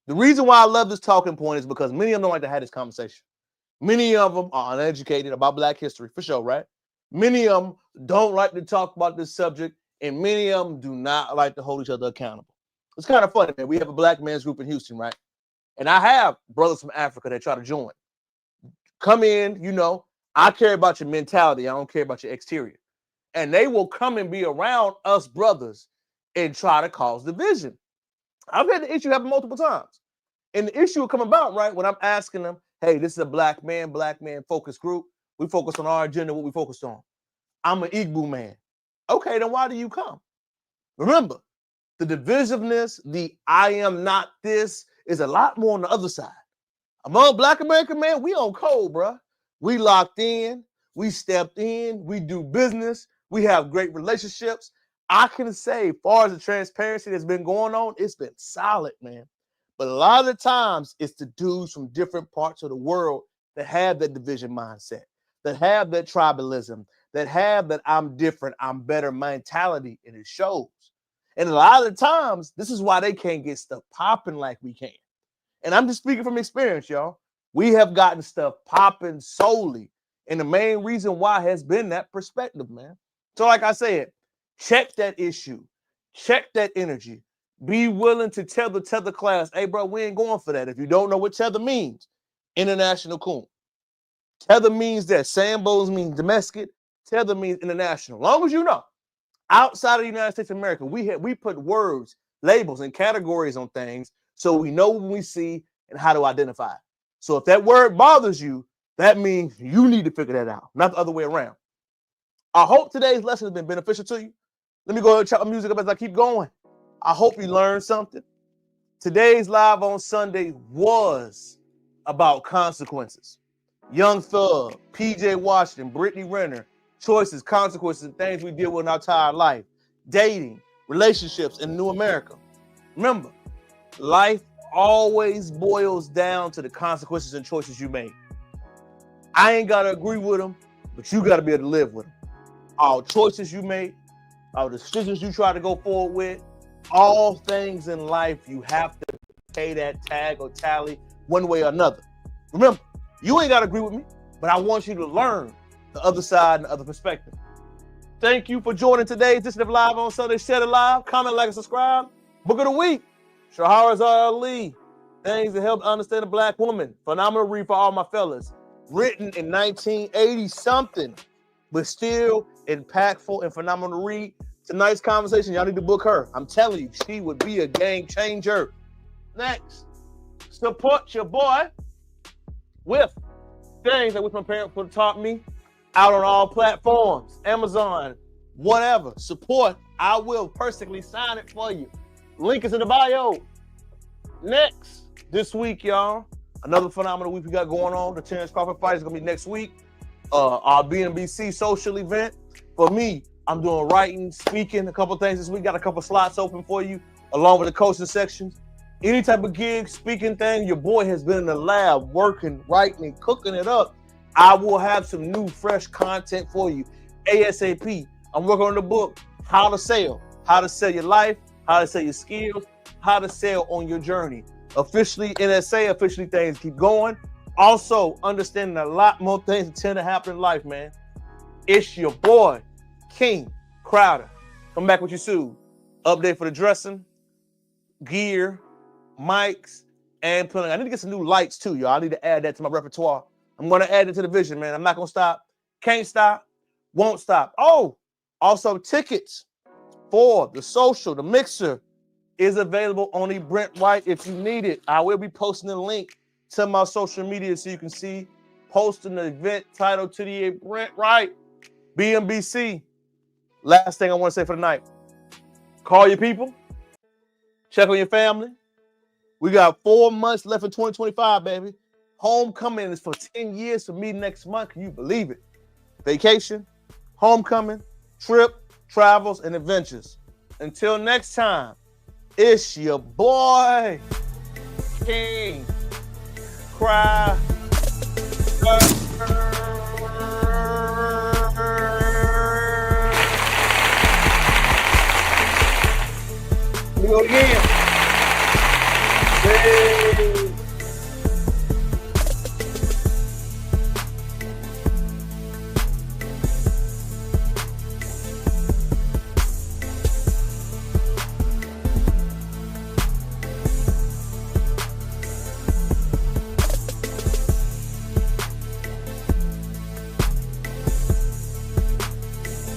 The reason why I love this talking point is because many of them don't like to have this conversation. Many of them are uneducated about Black history, for sure, right? Many of them don't like to talk about this subject, and many of them do not like to hold each other accountable. It's kind of funny, man. We have a Black men's group in Houston, right? And I have brothers from Africa that try to join. Come in, I care about your mentality. I don't care about your exterior. And they will come and be around us brothers and try to cause division. I've had the issue happen multiple times. And the issue will come about, right, when I'm asking them, hey, this is a black man focus group. We focus on our agenda, what we focused on. I'm an Igbo man. Okay, then why do you come? Remember, the divisiveness, the I am not this is a lot more on the other side. Among Black American man, we on code, bro. We locked in, we stepped in, we do business, we have great relationships. I can say, as far as the transparency that's been going on, it's been solid, man. But a lot of the times, it's the dudes from different parts of the world that have that division mindset, that have that tribalism, that have that I'm different, I'm better mentality, and it shows. And a lot of the times, this is why they can't get stuff popping like we can. And I'm just speaking from experience, y'all. We have gotten stuff popping solely And the main reason why has been that perspective, man. So like I said, check that issue. Check that energy. Be willing to tell the tether class, hey, bro, we ain't going for that. If you don't know what tether means, international coon. Tether means that. Sambos means domestic. Tether means international. Long as you know, outside of the United States of America, we put words, labels, and categories on things so we know when we see and how to identify it. So if that word bothers you, that means you need to figure that out, not the other way around. I hope today's lesson has been beneficial to you. Let me go ahead and chop my music up as I keep going. I hope you learned something. Today's live on Sunday was about consequences. Young Thug, PJ Washington, Brittany Renner, choices, consequences, and things we deal with in our entire life. Dating, relationships in New America. Remember, life always boils down to the consequences and choices you make. I ain't got to agree with them, but you got to be able to live with them. All choices you make, all decisions you try to go forward with, all things in life, you have to pay that tag or tally one way or another. Remember, you ain't got to agree with me, but I want you to learn the other side and the other perspective. Thank you for joining today's edition of Live on Sunday. Share it live, comment, like, and subscribe. Book of the week, Shahara's Ali. Things that help understand a black woman. Phenomenal read for all my fellas. Written in 1980-something, but still impactful and phenomenal read. Tonight's conversation, y'all need to book her. I'm telling you, she would be a game changer. Next, support your boy with things that my parents would have taught me out on all platforms, Amazon, whatever. Support, I will personally sign it for you. Link is in the bio. Next, this week, y'all, another phenomenal week we got going on. The Terrence Crawford fight is going to be next week. Our BNBC social event. For me, I'm doing writing, speaking, a couple things this week. Got a couple slots open for you, along with the coaching sections. Any type of gig, speaking thing, your boy has been in the lab working, writing, and cooking it up. I will have some new, fresh content for you ASAP. I'm working on the book, How to Sell your life, how to sell your skills, how to sell on your journey. Officially NSA, officially things keep going. Also, understanding a lot more things that tend to happen in life, man. It's your boy, King Crowder. Come back with you soon. Update for the dressing, gear, mics, and putting. I need to get some new lights too, y'all. I need to add that to my repertoire. I'm going to add it to the vision, man. I'm not going to stop. Can't stop. Won't stop. Oh, also tickets for the social, the mixer is available on Eventbrite if you need it. I will be posting the link to my social media so you can see. Posting the event title to the Eventbrite. BNBC. Last thing I want to say for the night. Call your people. Check on your family. We got 4 months left in 2025, baby. Homecoming is for 10 years for me next month. Can you believe it? Vacation, homecoming, trip, travels, and adventures. Until next time, it's your boy, King Cry. We go again.